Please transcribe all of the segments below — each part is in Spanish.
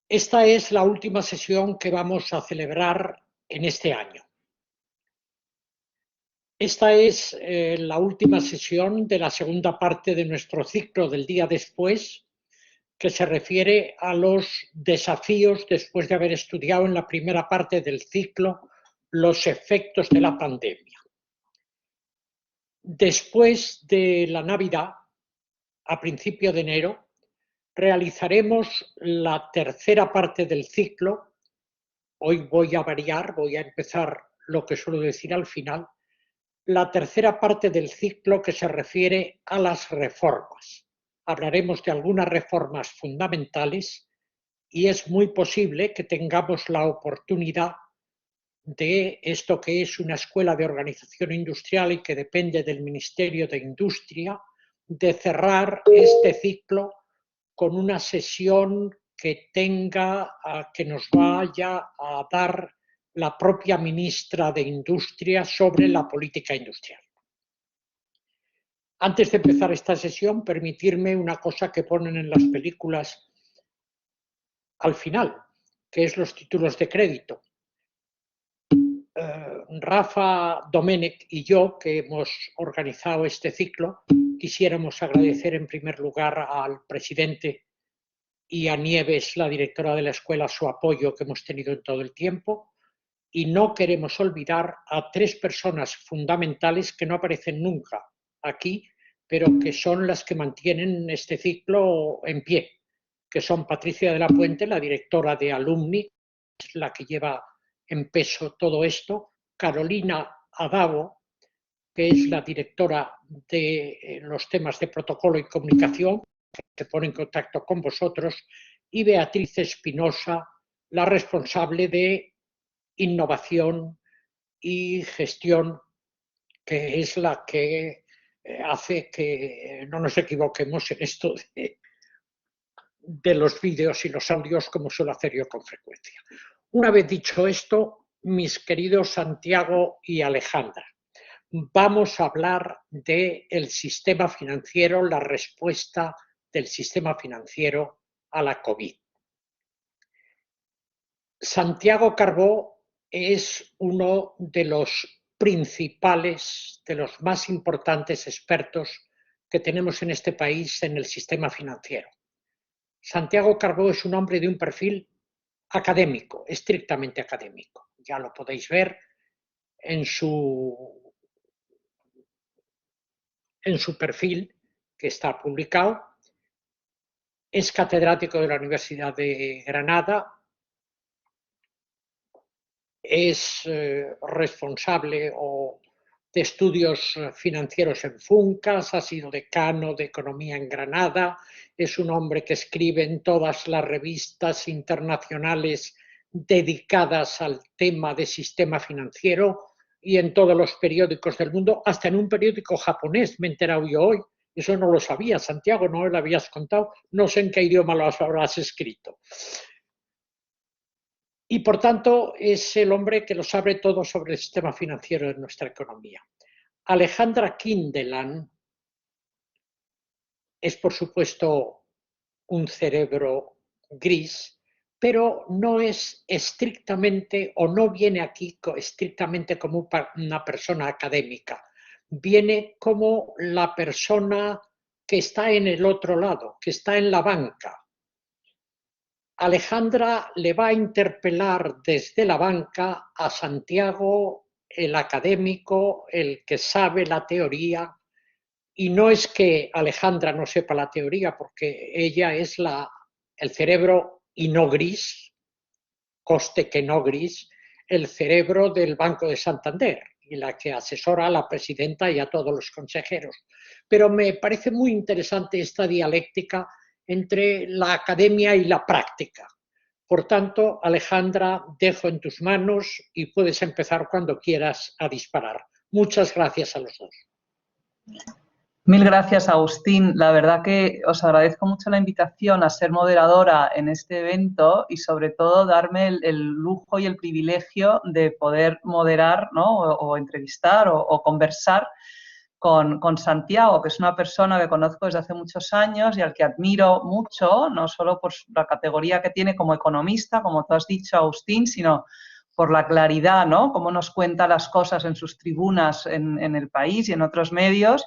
Esta es la última sesión que vamos a celebrar en este año. Esta es la última sesión de la segunda parte de nuestro ciclo del día después, que se refiere a los desafíos después de haber estudiado en la primera parte del ciclo los efectos de la pandemia. Después de la Navidad, a principio de enero, realizaremos la tercera parte del ciclo. Hoy voy a variar, voy a empezar lo que suelo decir al final, la tercera parte del ciclo que se refiere a las reformas. Hablaremos de algunas reformas fundamentales y es muy posible que tengamos la oportunidad de esto que es una escuela de organización industrial y que depende del Ministerio de Industria, de cerrar este ciclo con una sesión que que nos vaya a dar la propia ministra de Industria sobre la política industrial. Antes de empezar esta sesión, permitirme una cosa que ponen en las películas al final, que es los títulos de crédito. Rafa, Domènech y yo, que hemos organizado este ciclo, quisiéramos agradecer en primer lugar al presidente y a Nieves, la directora de la escuela, su apoyo que hemos tenido en todo el tiempo. Y no queremos olvidar a tres personas fundamentales que no aparecen nunca aquí, pero que son las que mantienen este ciclo en pie, que son Patricia de la Puente, la directora de Alumni, la que lleva en peso todo esto, Carolina Adavo, que es la directora de los temas de protocolo y comunicación, que se pone en contacto con vosotros, y Beatriz Espinosa, la responsable de innovación y gestión, que es la que hace que no nos equivoquemos en esto de los vídeos y los audios, como suelo hacer yo con frecuencia. Una vez dicho esto, mis queridos Santiago y Alejandra, vamos a hablar del sistema financiero, la respuesta del sistema financiero a la COVID. Santiago Carbó es uno de los principales, de los más importantes expertos que tenemos en este país en el sistema financiero. Santiago Carbó es un hombre de un perfil académico, estrictamente académico. Ya lo podéis ver en su perfil, que está publicado. Es catedrático de la Universidad de Granada, es responsable de estudios financieros en Funcas, ha sido decano de Economía en Granada, es un hombre que escribe en todas las revistas internacionales dedicadas al tema de sistema financiero y en todos los periódicos del mundo, hasta en un periódico japonés, me he enterado yo hoy. Eso no lo sabía, Santiago, no me lo habías contado, no sé en qué idioma lo habrás escrito. Y, por tanto, es el hombre que lo sabe todo sobre el sistema financiero de nuestra economía. Alejandra Kindelan es, por supuesto, un cerebro gris, pero no es estrictamente o no viene aquí estrictamente como una persona académica. Viene como la persona que está en el otro lado, que está en la banca. Alejandra le va a interpelar desde la banca a Santiago, el académico, el que sabe la teoría, y no es que Alejandra no sepa la teoría, porque ella es el cerebro y no gris, coste que no gris, el cerebro del Banco de Santander y la que asesora a la presidenta y a todos los consejeros. Pero me parece muy interesante esta dialéctica entre la academia y la práctica. Por tanto, Alejandra, dejo en tus manos y puedes empezar cuando quieras a disparar. Muchas gracias a los dos. Mil gracias, Agustín. La verdad que os agradezco mucho la invitación a ser moderadora en este evento y, sobre todo, darme el lujo y el privilegio de poder moderar, ¿no? o entrevistar o conversar con Santiago, que es una persona que conozco desde hace muchos años y al que admiro mucho, no solo por la categoría que tiene como economista, como tú has dicho, Agustín, sino por la claridad, ¿no? Cómo nos cuenta las cosas en sus tribunas en el país y en otros medios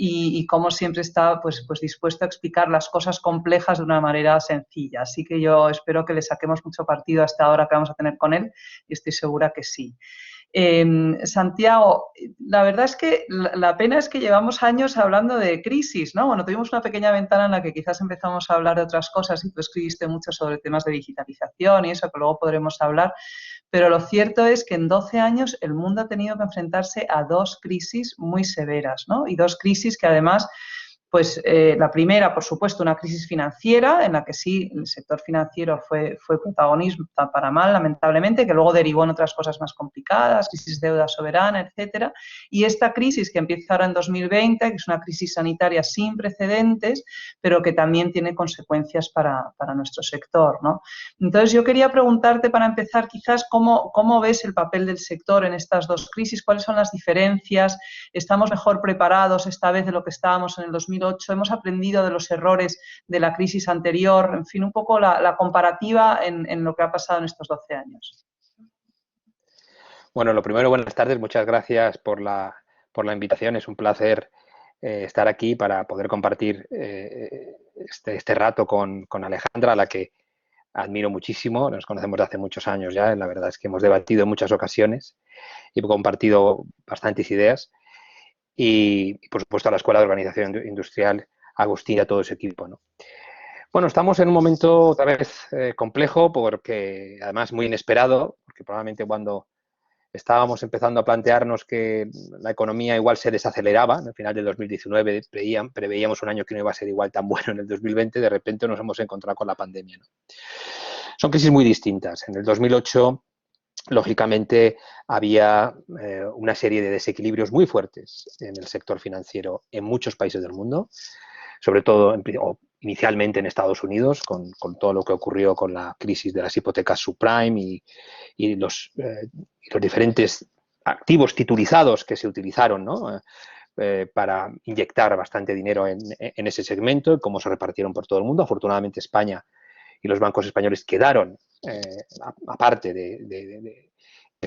y cómo siempre está pues dispuesto a explicar las cosas complejas de una manera sencilla. Así que yo espero que le saquemos mucho partido a esta hora que vamos a tener con él y estoy segura que sí. Santiago, la verdad es que la pena es que llevamos años hablando de crisis, ¿no? Bueno, tuvimos una pequeña ventana en la que quizás empezamos a hablar de otras cosas y tú escribiste mucho sobre temas de digitalización y eso que luego podremos hablar, pero lo cierto es que en 12 años el mundo ha tenido que enfrentarse a dos crisis muy severas, ¿no? Y dos crisis que además pues la primera, por supuesto, una crisis financiera en la que sí el sector financiero fue protagonista para mal, lamentablemente, que luego derivó en otras cosas más complicadas, crisis de deuda soberana, etcétera. Y esta crisis que empieza ahora en 2020, que es una crisis sanitaria sin precedentes, pero que también tiene consecuencias para nuestro sector, ¿no? Entonces, yo quería preguntarte para empezar quizás cómo ves el papel del sector en estas dos crisis, cuáles son las diferencias, estamos mejor preparados esta vez de lo que estábamos en el 2008, hemos aprendido de los errores de la crisis anterior, en fin, un poco la comparativa en lo que ha pasado en estos 12 años. Bueno, lo primero, buenas tardes, muchas gracias por la invitación, es un placer estar aquí para poder compartir este rato con Alejandra, a la que admiro muchísimo, nos conocemos de hace muchos años ya, la verdad es que hemos debatido en muchas ocasiones y compartido bastantes ideas. Y, por supuesto, a la Escuela de Organización Industrial, Agustín y a todo ese equipo, ¿no? Bueno, estamos en un momento otra vez complejo, porque además muy inesperado, porque probablemente cuando estábamos empezando a plantearnos que la economía igual se desaceleraba, al final del 2019 preveíamos un año que no iba a ser igual tan bueno en el 2020, de repente nos hemos encontrado con la pandemia, ¿no? Son crisis muy distintas. En el 2008 lógicamente, había una serie de desequilibrios muy fuertes en el sector financiero en muchos países del mundo, sobre todo inicialmente en Estados Unidos, con todo lo que ocurrió con la crisis de las hipotecas subprime y los diferentes activos titulizados que se utilizaron, ¿no? Para inyectar bastante dinero en ese segmento y cómo se repartieron por todo el mundo. Afortunadamente, España y los bancos españoles quedaron aparte de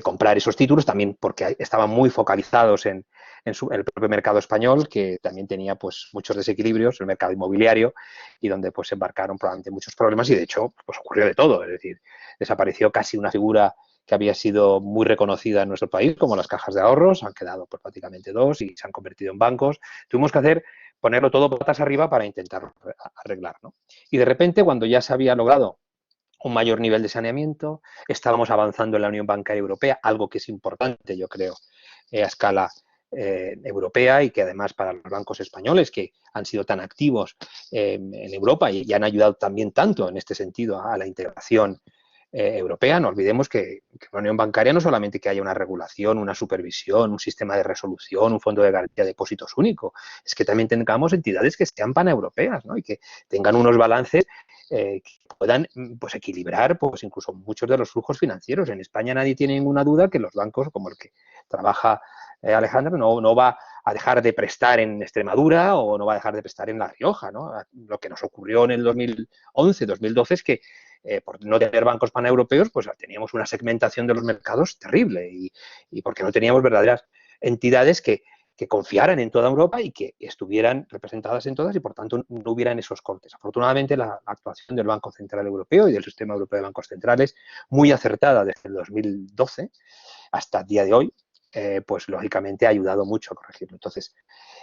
comprar esos títulos, también porque estaban muy focalizados en el propio mercado español, que también tenía pues muchos desequilibrios, el mercado inmobiliario, y donde pues se embarcaron probablemente muchos problemas y de hecho pues ocurrió de todo, es decir, desapareció casi una figura que había sido muy reconocida en nuestro país, como las cajas de ahorros, han quedado pues, prácticamente dos y se han convertido en bancos. Tuvimos que ponerlo todo patas arriba para intentar arreglar, ¿no? Y de repente, cuando ya se había logrado un mayor nivel de saneamiento, estábamos avanzando en la Unión Bancaria Europea, algo que es importante, yo creo, a escala europea y que además para los bancos españoles que han sido tan activos en Europa y han ayudado también tanto en este sentido a la integración europea, no olvidemos que la unión bancaria no solamente que haya una regulación, una supervisión, un sistema de resolución, un fondo de garantía de depósitos único, es que también tengamos entidades que sean paneuropeas, ¿no? Y que tengan unos balances que puedan pues, equilibrar pues, incluso muchos de los flujos financieros. En España nadie tiene ninguna duda que los bancos, como el que trabaja Alejandro, no va a dejar de prestar en Extremadura o no va a dejar de prestar en La Rioja, ¿no? Lo que nos ocurrió en el 2011, 2012 es que por no tener bancos paneuropeos, pues teníamos una segmentación de los mercados terrible y porque no teníamos verdaderas entidades que confiaran en toda Europa y que estuvieran representadas en todas y, por tanto, no hubieran esos cortes. Afortunadamente, la actuación del Banco Central Europeo y del Sistema Europeo de Bancos Centrales, muy acertada desde el 2012 hasta el día de hoy, pues lógicamente ha ayudado mucho a corregirlo. Entonces,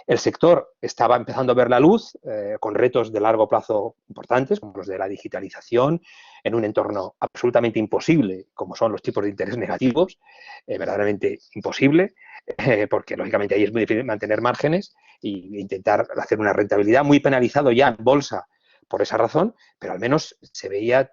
el sector estaba empezando a ver la luz con retos de largo plazo importantes, como los de la digitalización, en un entorno absolutamente imposible, como son los tipos de interés negativos, verdaderamente imposible, porque lógicamente ahí es muy difícil mantener márgenes e intentar hacer una rentabilidad, muy penalizado ya en bolsa por esa razón, pero al menos se veía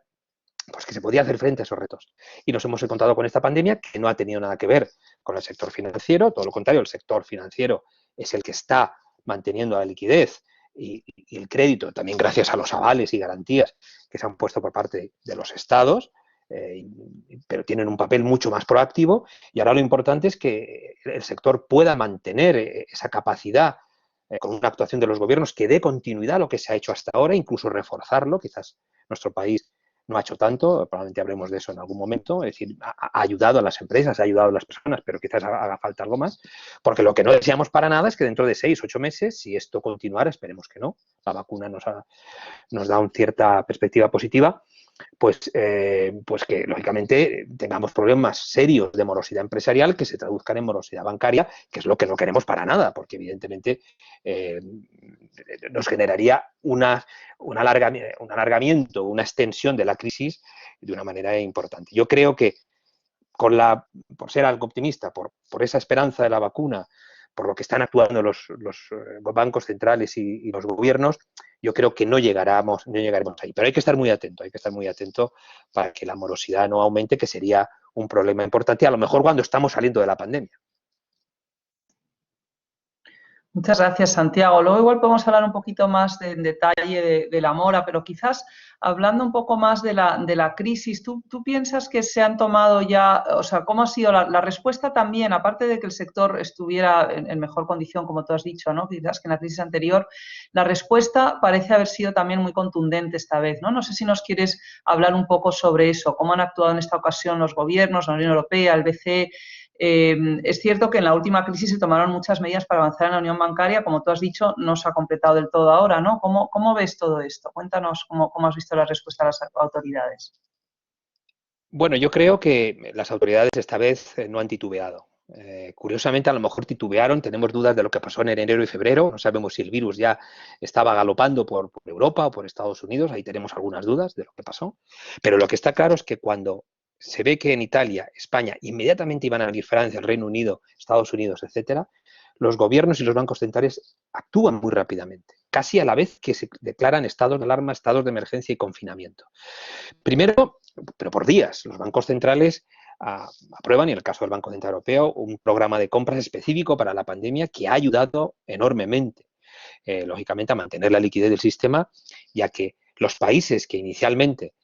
pues que se podía hacer frente a esos retos. Y nos hemos encontrado con esta pandemia que no ha tenido nada que ver con el sector financiero, todo lo contrario, el sector financiero es el que está manteniendo la liquidez y el crédito, también gracias a los avales y garantías que se han puesto por parte de los estados, pero tienen un papel mucho más proactivo, y ahora lo importante es que el sector pueda mantener esa capacidad con una actuación de los gobiernos que dé continuidad a lo que se ha hecho hasta ahora, incluso reforzarlo. Quizás nuestro país no ha hecho tanto, probablemente hablemos de eso en algún momento, es decir, ha ayudado a las empresas, ha ayudado a las personas, pero quizás haga falta algo más, porque lo que no deseamos para nada es que dentro de 6 o 8 meses, si esto continuara, esperemos que no, la vacuna nos da una cierta perspectiva positiva, pues que lógicamente tengamos problemas serios de morosidad empresarial que se traduzcan en morosidad bancaria, que es lo que no queremos para nada, porque evidentemente nos generaría un alargamiento, una extensión de la crisis de una manera importante. Yo creo que por ser algo optimista, por esa esperanza de la vacuna, por lo que están actuando los bancos centrales y los gobiernos, yo creo que no llegaremos ahí. Pero hay que estar muy atento para que la morosidad no aumente, que sería un problema importante, a lo mejor cuando estamos saliendo de la pandemia. Muchas gracias, Santiago. Luego igual podemos hablar un poquito más en detalle de la mora, pero quizás hablando un poco más de la crisis, ¿tú piensas que se han tomado ya, o sea, cómo ha sido la respuesta también, aparte de que el sector estuviera en mejor condición, como tú has dicho, ¿no? Quizás que en la crisis anterior, la respuesta parece haber sido también muy contundente esta vez, ¿no? No sé si nos quieres hablar un poco sobre eso, cómo han actuado en esta ocasión los gobiernos, la Unión Europea, el BCE. Es cierto que en la última crisis se tomaron muchas medidas para avanzar en la unión bancaria, como tú has dicho, no se ha completado del todo ahora, ¿no? ¿Cómo ves todo esto? Cuéntanos cómo has visto la respuesta de las autoridades. Bueno, yo creo que las autoridades esta vez no han titubeado. Curiosamente, a lo mejor titubearon, tenemos dudas de lo que pasó en enero y febrero, no sabemos si el virus ya estaba galopando por Europa o por Estados Unidos, ahí tenemos algunas dudas de lo que pasó, pero lo que está claro es que cuando se ve que en Italia, España, inmediatamente iban a venir Francia, el Reino Unido, Estados Unidos, etcétera, los gobiernos y los bancos centrales actúan muy rápidamente, casi a la vez que se declaran estados de alarma, estados de emergencia y confinamiento. Primero, pero por días, los bancos centrales aprueban, y en el caso del Banco Central Europeo, un programa de compras específico para la pandemia que ha ayudado enormemente, lógicamente, a mantener la liquidez del sistema, ya que los países que inicialmente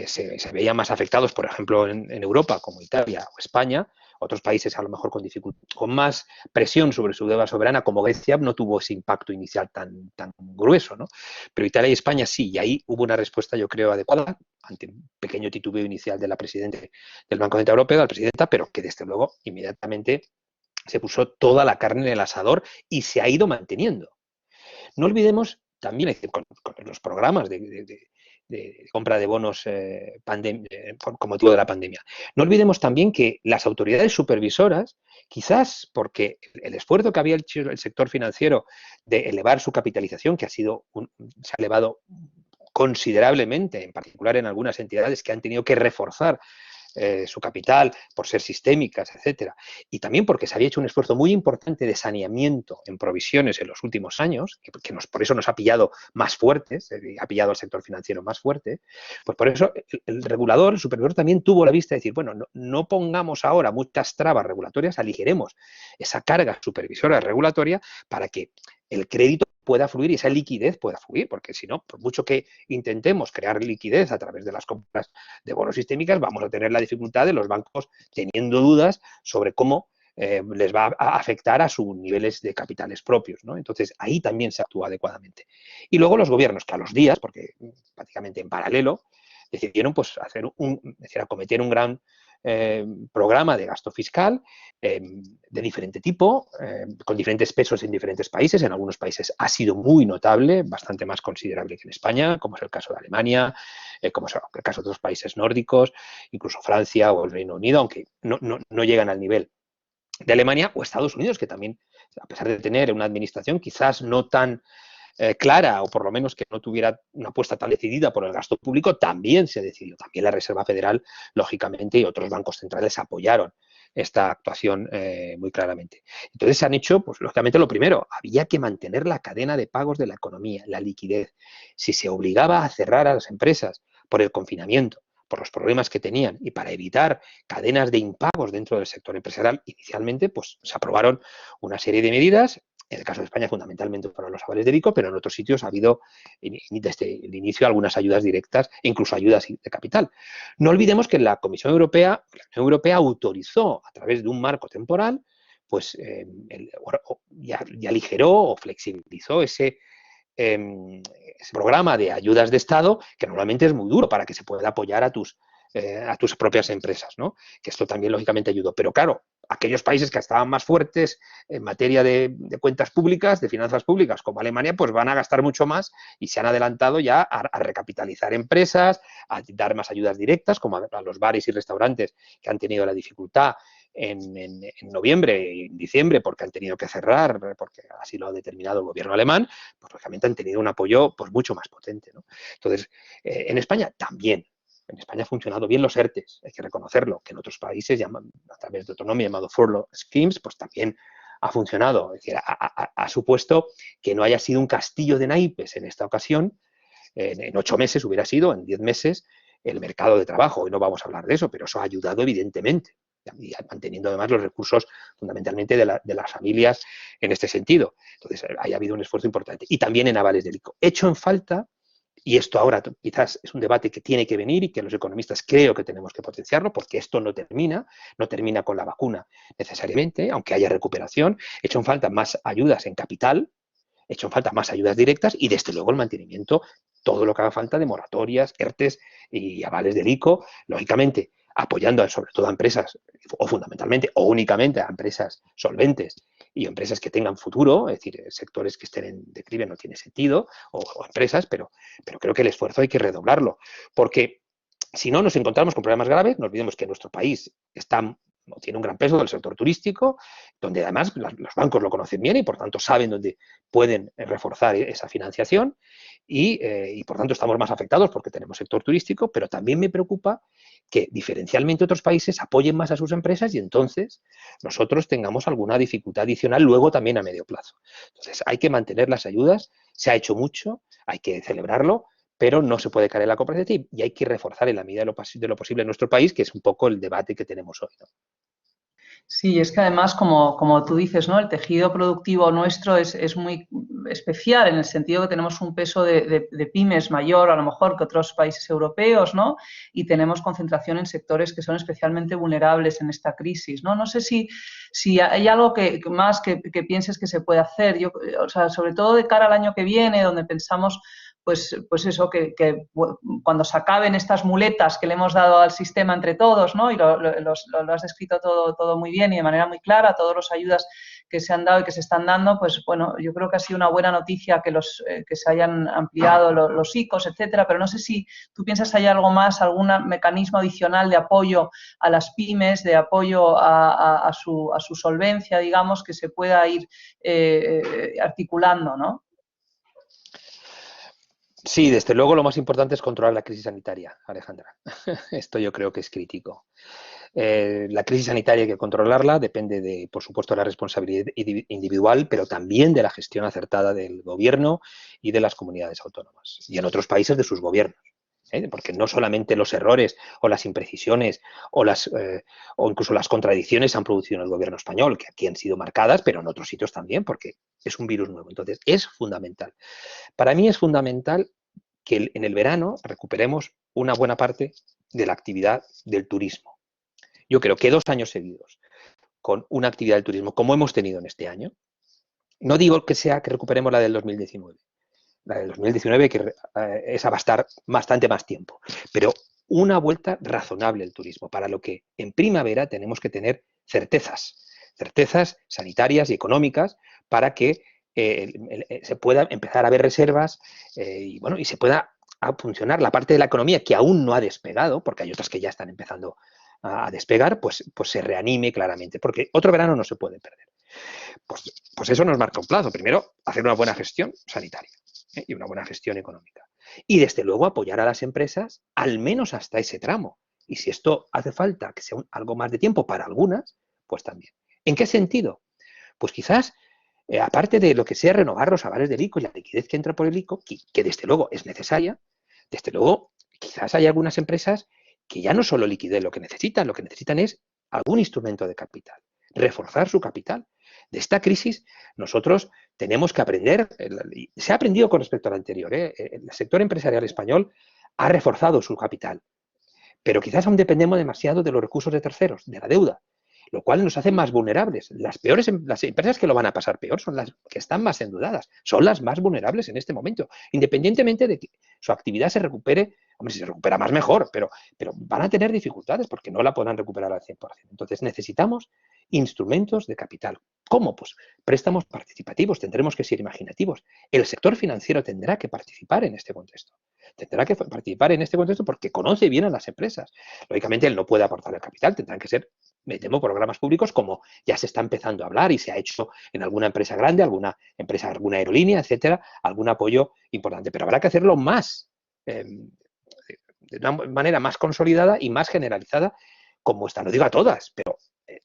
se veían más afectados, por ejemplo, en Europa, como Italia o España, otros países a lo mejor con más presión sobre su deuda soberana, como Grecia, no tuvo ese impacto inicial tan grueso, ¿no? Pero Italia y España sí, y ahí hubo una respuesta, yo creo, adecuada, ante un pequeño titubeo inicial de la presidenta del Banco Central Europeo, la presidenta, pero que desde luego inmediatamente se puso toda la carne en el asador y se ha ido manteniendo. No olvidemos también, con los programas de compra de bonos con motivo de la pandemia. No olvidemos también que las autoridades supervisoras, quizás porque el esfuerzo que había hecho el sector financiero de elevar su capitalización, que se ha elevado considerablemente, en particular en algunas entidades que han tenido que reforzar su capital por ser sistémicas, etcétera, y también porque se había hecho un esfuerzo muy importante de saneamiento en provisiones en los últimos años, que por eso nos ha pillado más fuertes, ha pillado al sector financiero más fuerte, pues por eso el regulador, el supervisor también tuvo la vista de decir, bueno, no pongamos ahora muchas trabas regulatorias, aligeremos esa carga supervisora regulatoria para que el crédito pueda fluir y esa liquidez pueda fluir, porque si no, por mucho que intentemos crear liquidez a través de las compras de bonos sistémicas, vamos a tener la dificultad de los bancos teniendo dudas sobre cómo les va a afectar a sus niveles de capitales propios, ¿no? Entonces, ahí también se actúa adecuadamente. Y luego los gobiernos, que a los días, porque prácticamente en paralelo, decidieron pues acometer un gran programa de gasto fiscal de diferente tipo, con diferentes pesos en diferentes países. En algunos países ha sido muy notable, bastante más considerable que en España, como es el caso de Alemania, como es el caso de otros países nórdicos, incluso Francia o el Reino Unido, aunque no llegan al nivel de Alemania, o Estados Unidos, que también, a pesar de tener una administración quizás no tan clara, o por lo menos que no tuviera una apuesta tan decidida por el gasto público, también se decidió. También la Reserva Federal, lógicamente, y otros bancos centrales apoyaron esta actuación muy claramente. Entonces se han hecho, pues lógicamente lo primero, había que mantener la cadena de pagos de la economía, la liquidez. Si se obligaba a cerrar a las empresas por el confinamiento, por los problemas que tenían y para evitar cadenas de impagos dentro del sector empresarial, inicialmente pues se aprobaron una serie de medidas En el caso de España, fundamentalmente fueron los avales del ICO, pero en otros sitios ha habido desde el inicio algunas ayudas directas e incluso ayudas de capital. No olvidemos que la Comisión Europea, la Unión Europea autorizó a través de un marco temporal, pues ya aligeró o flexibilizó ese programa de ayudas de Estado, que normalmente es muy duro para que se pueda apoyar a tus propias empresas, ¿no? Que esto también lógicamente ayudó. Pero claro, aquellos países que estaban más fuertes en materia de cuentas públicas, de finanzas públicas, como Alemania, pues van a gastar mucho más y se han adelantado ya a recapitalizar empresas, a dar más ayudas directas, como a los bares y restaurantes que han tenido la dificultad en noviembre y en diciembre porque han tenido que cerrar, porque así lo ha determinado el gobierno alemán, pues lógicamente han tenido un apoyo pues mucho más potente, ¿no? Entonces, en España también. En España ha funcionado bien los ERTES, hay que reconocerlo, que en otros países, a través de otro nombre llamado Furlough Schemes, pues también ha funcionado. Es decir, ha supuesto que no haya sido un castillo de naipes en esta ocasión. En 8 meses hubiera sido, en 10 meses, el mercado de trabajo. Hoy no vamos a hablar de eso, pero eso ha ayudado evidentemente, y manteniendo además los recursos fundamentalmente de las familias en este sentido. Entonces, ha habido un esfuerzo importante. Y también en avales del ICO. Hecho en falta. Y esto ahora quizás es un debate que tiene que venir y que los economistas creo que tenemos que potenciarlo, porque esto no termina con la vacuna necesariamente, aunque haya recuperación. Hecho en falta más ayudas en capital, hecho en falta más ayudas directas y desde luego el mantenimiento, todo lo que haga falta de moratorias, ERTES y avales del ICO, lógicamente apoyando sobre todo a empresas, o fundamentalmente o únicamente a empresas solventes y empresas que tengan futuro, es decir, sectores que estén en declive no tiene sentido, o empresas, pero creo que el esfuerzo hay que redoblarlo, porque si no nos encontramos con problemas graves, no olvidemos que nuestro país tiene un gran peso del sector turístico, donde además los bancos lo conocen bien y por tanto saben dónde pueden reforzar esa financiación y por tanto estamos más afectados porque tenemos sector turístico, pero también me preocupa que diferencialmente otros países apoyen más a sus empresas y entonces nosotros tengamos alguna dificultad adicional luego también a medio plazo. Entonces hay que mantener las ayudas, se ha hecho mucho, hay que celebrarlo, pero no se puede caer en la complacencia y hay que reforzar en la medida de lo posible en nuestro país, que es un poco el debate que tenemos hoy, ¿no? Sí, es que además, como tú dices, ¿no? El tejido productivo nuestro es muy especial en el sentido que tenemos un peso de pymes mayor a lo mejor que otros países europeos, ¿no? Y tenemos concentración en sectores que son especialmente vulnerables en esta crisis, ¿no? No sé si hay algo que pienses que se puede hacer. O sea, sobre todo de cara al año que viene, donde pensamos pues eso, que cuando se acaben estas muletas que le hemos dado al sistema entre todos, ¿no? Y lo has descrito todo muy bien y de manera muy clara, todas las ayudas que se han dado y que se están dando, pues bueno, yo creo que ha sido una buena noticia que se hayan ampliado los ICOs, etcétera, pero no sé si tú piensas hay algo más, algún mecanismo adicional de apoyo a las pymes, de apoyo a su solvencia, digamos, que se pueda ir articulando, ¿no? Sí, desde luego lo más importante es controlar la crisis sanitaria, Alejandra. Esto yo creo que es crítico. La crisis sanitaria hay que controlarla, depende por supuesto, de la responsabilidad individual, pero también de la gestión acertada del gobierno y de las comunidades autónomas. Y en otros países de sus gobiernos. Porque no solamente los errores o las imprecisiones o incluso las contradicciones se han producido en el gobierno español, que aquí han sido marcadas, pero en otros sitios también, porque es un virus nuevo. Entonces, es fundamental. Para mí es fundamental que en el verano recuperemos una buena parte de la actividad del turismo. Yo creo que 2 años seguidos con una actividad del turismo como hemos tenido en este año, no digo que recuperemos la del 2019, la del 2019 que esa va a estar bastante más tiempo, pero una vuelta razonable al turismo, para lo que en primavera tenemos que tener certezas sanitarias y económicas para que se pueda empezar a ver reservas y se pueda funcionar la parte de la economía que aún no ha despegado, porque hay otras que ya están empezando a despegar, pues se reanime claramente, porque otro verano no se puede perder. Pues eso nos marca un plazo. Primero, hacer una buena gestión sanitaria y una buena gestión económica. Y desde luego apoyar a las empresas al menos hasta ese tramo. Y si esto hace falta que sea algo más de tiempo para algunas, pues también. ¿En qué sentido? Pues quizás, aparte de lo que sea renovar los avales del ICO y la liquidez que entra por el ICO, que desde luego es necesaria, desde luego quizás hay algunas empresas que ya no solo liquidez lo que necesitan es algún instrumento de capital, reforzar su capital. De esta crisis nosotros tenemos que aprender, se ha aprendido con respecto al anterior, ¿eh? El sector empresarial español ha reforzado su capital, pero quizás aún dependemos demasiado de los recursos de terceros, de la deuda, lo cual nos hace más vulnerables. Las empresas que lo van a pasar peor son las que están más endeudadas, son las más vulnerables en este momento, independientemente de que su actividad se recupere. Hombre, si se recupera más mejor, pero van a tener dificultades porque no la podrán recuperar al 100%. Entonces necesitamos instrumentos de capital. ¿Cómo? Pues préstamos participativos, tendremos que ser imaginativos. El sector financiero tendrá que participar en este contexto. Tendrá que participar en este contexto porque conoce bien a las empresas. Lógicamente, él no puede aportar el capital, tendrán que ser, me temo, programas públicos como ya se está empezando a hablar y se ha hecho en alguna empresa grande, alguna empresa, alguna aerolínea, etcétera, algún apoyo importante. Pero habrá que hacerlo más, de una manera más consolidada y más generalizada, como está, no digo a todas, pero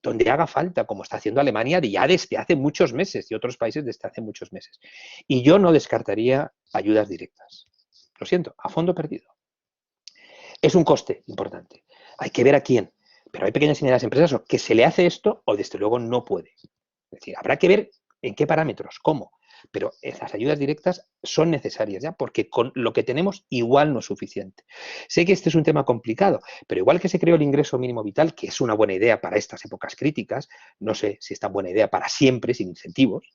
donde haga falta, como está haciendo Alemania ya desde hace muchos meses y otros países desde hace muchos meses. Y yo no descartaría ayudas directas. Lo siento, a fondo perdido. Es un coste importante. Hay que ver a quién. Pero hay pequeñas y medianas empresas que se le hace esto o desde luego no puede. Es decir, habrá que ver en qué parámetros, cómo. Pero esas ayudas directas son necesarias ya, porque con lo que tenemos igual no es suficiente. Sé que este es un tema complicado, pero igual que se creó el ingreso mínimo vital, que es una buena idea para estas épocas críticas, no sé si es tan buena idea para siempre, sin incentivos,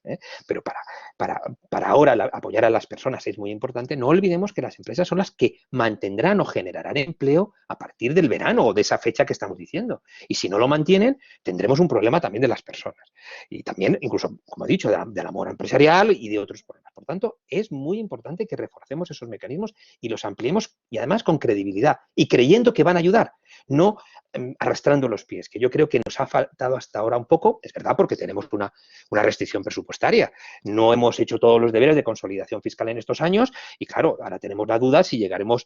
pero para ahora apoyar a las personas es muy importante. No olvidemos que las empresas son las que mantendrán o generarán empleo a partir del verano o de esa fecha que estamos diciendo. Y si no lo mantienen, tendremos un problema también de las personas. Y también, incluso, como he dicho, de la mora empresarial y de otros problemas. Por tanto, es muy importante que reforcemos esos mecanismos y los ampliemos, y además con credibilidad y creyendo que van a ayudar, no arrastrando los pies, que yo creo que nos ha faltado hasta ahora un poco. Es verdad, porque tenemos una restricción presupuestaria. No hemos hecho todos los deberes de consolidación fiscal en estos años y, claro, ahora tenemos la duda si llegaremos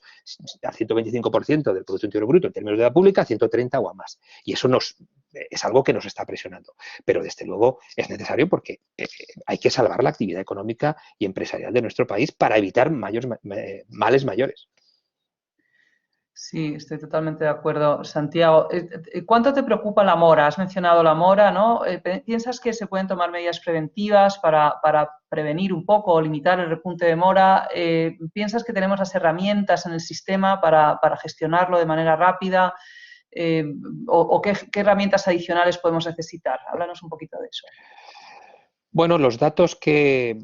al 125% del Producto Interior Bruto en términos de la pública, a 130 o a más. Y eso es algo que nos está presionando. Pero, desde luego, es necesario porque hay que salvar la actividad económica y empresarial de nuestro país para evitar males mayores. Sí, estoy totalmente de acuerdo, Santiago. ¿Cuánto te preocupa la mora? Has mencionado la mora, ¿no? ¿Piensas que se pueden tomar medidas preventivas para prevenir un poco o limitar el repunte de mora? ¿Piensas que tenemos las herramientas en el sistema para gestionarlo de manera rápida? ¿O qué herramientas adicionales podemos necesitar? Háblanos un poquito de eso. Bueno, los datos que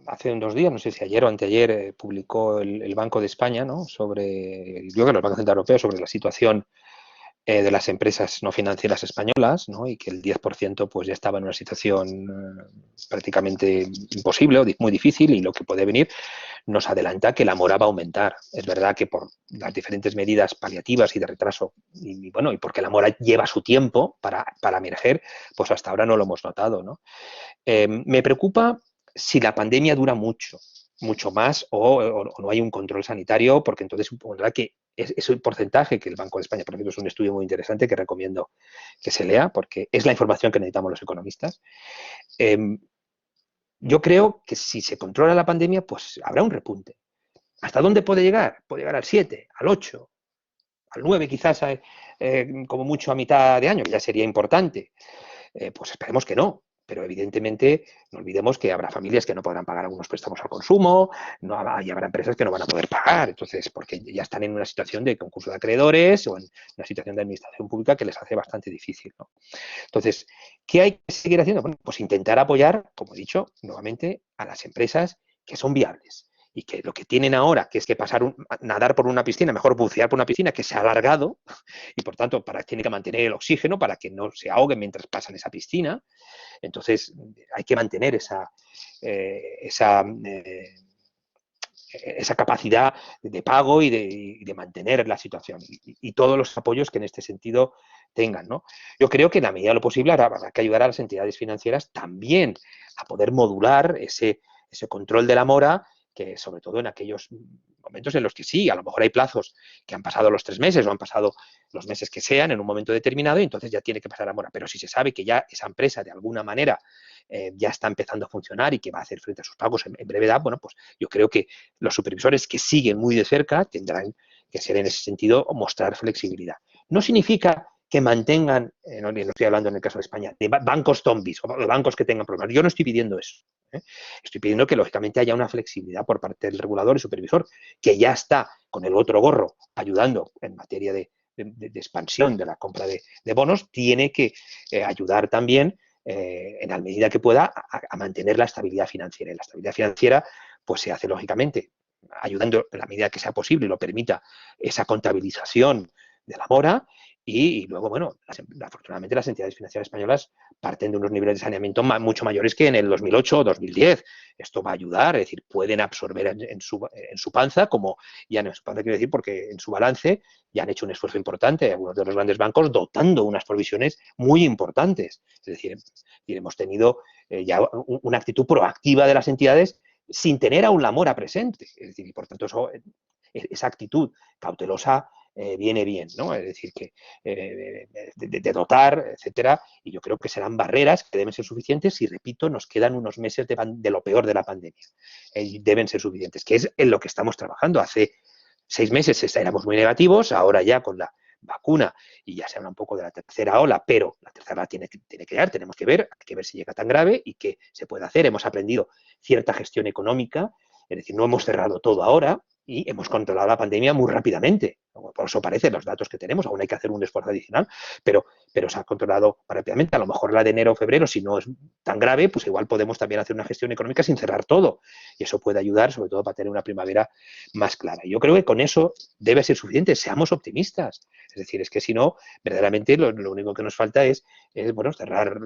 hace unos días, no sé si ayer o anteayer, publicó el Banco de España, ¿no? Yo creo que el Banco Central Europeo, sobre la situación de las empresas no financieras españolas, ¿no? Y que el 10% pues ya estaba en una situación prácticamente imposible o muy difícil, y lo que puede venir nos adelanta que la mora va a aumentar. Es verdad que por las diferentes medidas paliativas y de retraso, y porque la mora lleva su tiempo para emerger, pues hasta ahora no lo hemos notado, ¿no? Me preocupa si la pandemia dura mucho más o no hay un control sanitario, porque entonces supondrá que ese porcentaje que el Banco de España, por ejemplo, es un estudio muy interesante que recomiendo que se lea, porque es la información que necesitamos los economistas. Yo creo que si se controla la pandemia, pues habrá un repunte. ¿Hasta dónde puede llegar? Puede llegar al 7, al 8, al 9 quizás, como mucho a mitad de año, que ya sería importante. Pues esperemos que no. Pero evidentemente no olvidemos que habrá familias que no podrán pagar algunos préstamos al consumo, y habrá empresas que no van a poder pagar, entonces, porque ya están en una situación de concurso de acreedores o en una situación de administración pública que les hace bastante difícil, ¿no? Entonces, ¿qué hay que seguir haciendo? Bueno, pues intentar apoyar, como he dicho, nuevamente, a las empresas que son viables y que lo que tienen ahora, que es que nadar por una piscina, mejor bucear por una piscina que se ha alargado y, por tanto, tiene que mantener el oxígeno para que no se ahoguen mientras pasan esa piscina. Entonces, hay que mantener esa capacidad de pago y de mantener la situación y todos los apoyos que en este sentido tengan, ¿no? Yo creo que en la medida de lo posible habrá que ayudar a las entidades financieras también a poder modular ese control de la mora, que sobre todo en aquellos momentos en los que sí, a lo mejor hay plazos que han pasado los 3 meses o han pasado los meses que sean en un momento determinado, y entonces ya tiene que pasar la mora. Pero si se sabe que ya esa empresa de alguna manera ya está empezando a funcionar y que va a hacer frente a sus pagos en brevedad, bueno, pues yo creo que los supervisores que siguen muy de cerca tendrán que ser, en ese sentido, mostrar flexibilidad. No significa que mantengan, no estoy hablando en el caso de España, de bancos zombies o de bancos que tengan problemas. Yo no estoy pidiendo eso. Estoy pidiendo que, lógicamente, haya una flexibilidad por parte del regulador y supervisor, que ya está con el otro gorro ayudando en materia de expansión de la compra de bonos, tiene que ayudar también, en la medida que pueda, a mantener la estabilidad financiera. Y la estabilidad financiera pues se hace, lógicamente, ayudando en la medida que sea posible y lo permita esa contabilización de la mora, y luego, bueno, afortunadamente las entidades financieras españolas parten de unos niveles de saneamiento mucho mayores que en el 2008 o 2010. Esto va a ayudar, es decir, pueden absorber en su panza, como ya no en su panza, quiero decir, porque en su balance ya han hecho un esfuerzo importante, algunos de los grandes bancos dotando unas provisiones muy importantes. Es decir, hemos tenido ya una actitud proactiva de las entidades sin tener aún la mora presente. Es decir, y por tanto esa actitud cautelosa viene bien, ¿no? Es decir, que de dotar, etcétera, y yo creo que serán barreras que deben ser suficientes y, repito, nos quedan unos meses de lo peor de la pandemia. Deben ser suficientes, que es en lo que estamos trabajando. Hace 6 meses éramos muy negativos, ahora ya con la vacuna, y ya se habla un poco de la tercera ola, pero la tercera ola tiene que llegar, tenemos que ver, hay que ver si llega tan grave y qué se puede hacer. Hemos aprendido cierta gestión económica, es decir, no hemos cerrado todo ahora y hemos controlado la pandemia muy rápidamente. Por eso parecen los datos que tenemos, aún hay que hacer un esfuerzo adicional, pero se ha controlado rápidamente. A lo mejor la de enero o febrero, si no es tan grave, pues igual podemos también hacer una gestión económica sin cerrar todo, y eso puede ayudar, sobre todo para tener una primavera más clara. Yo creo que con eso debe ser suficiente, seamos optimistas. Es decir, es que si no, verdaderamente lo único que nos falta es bueno, cerrar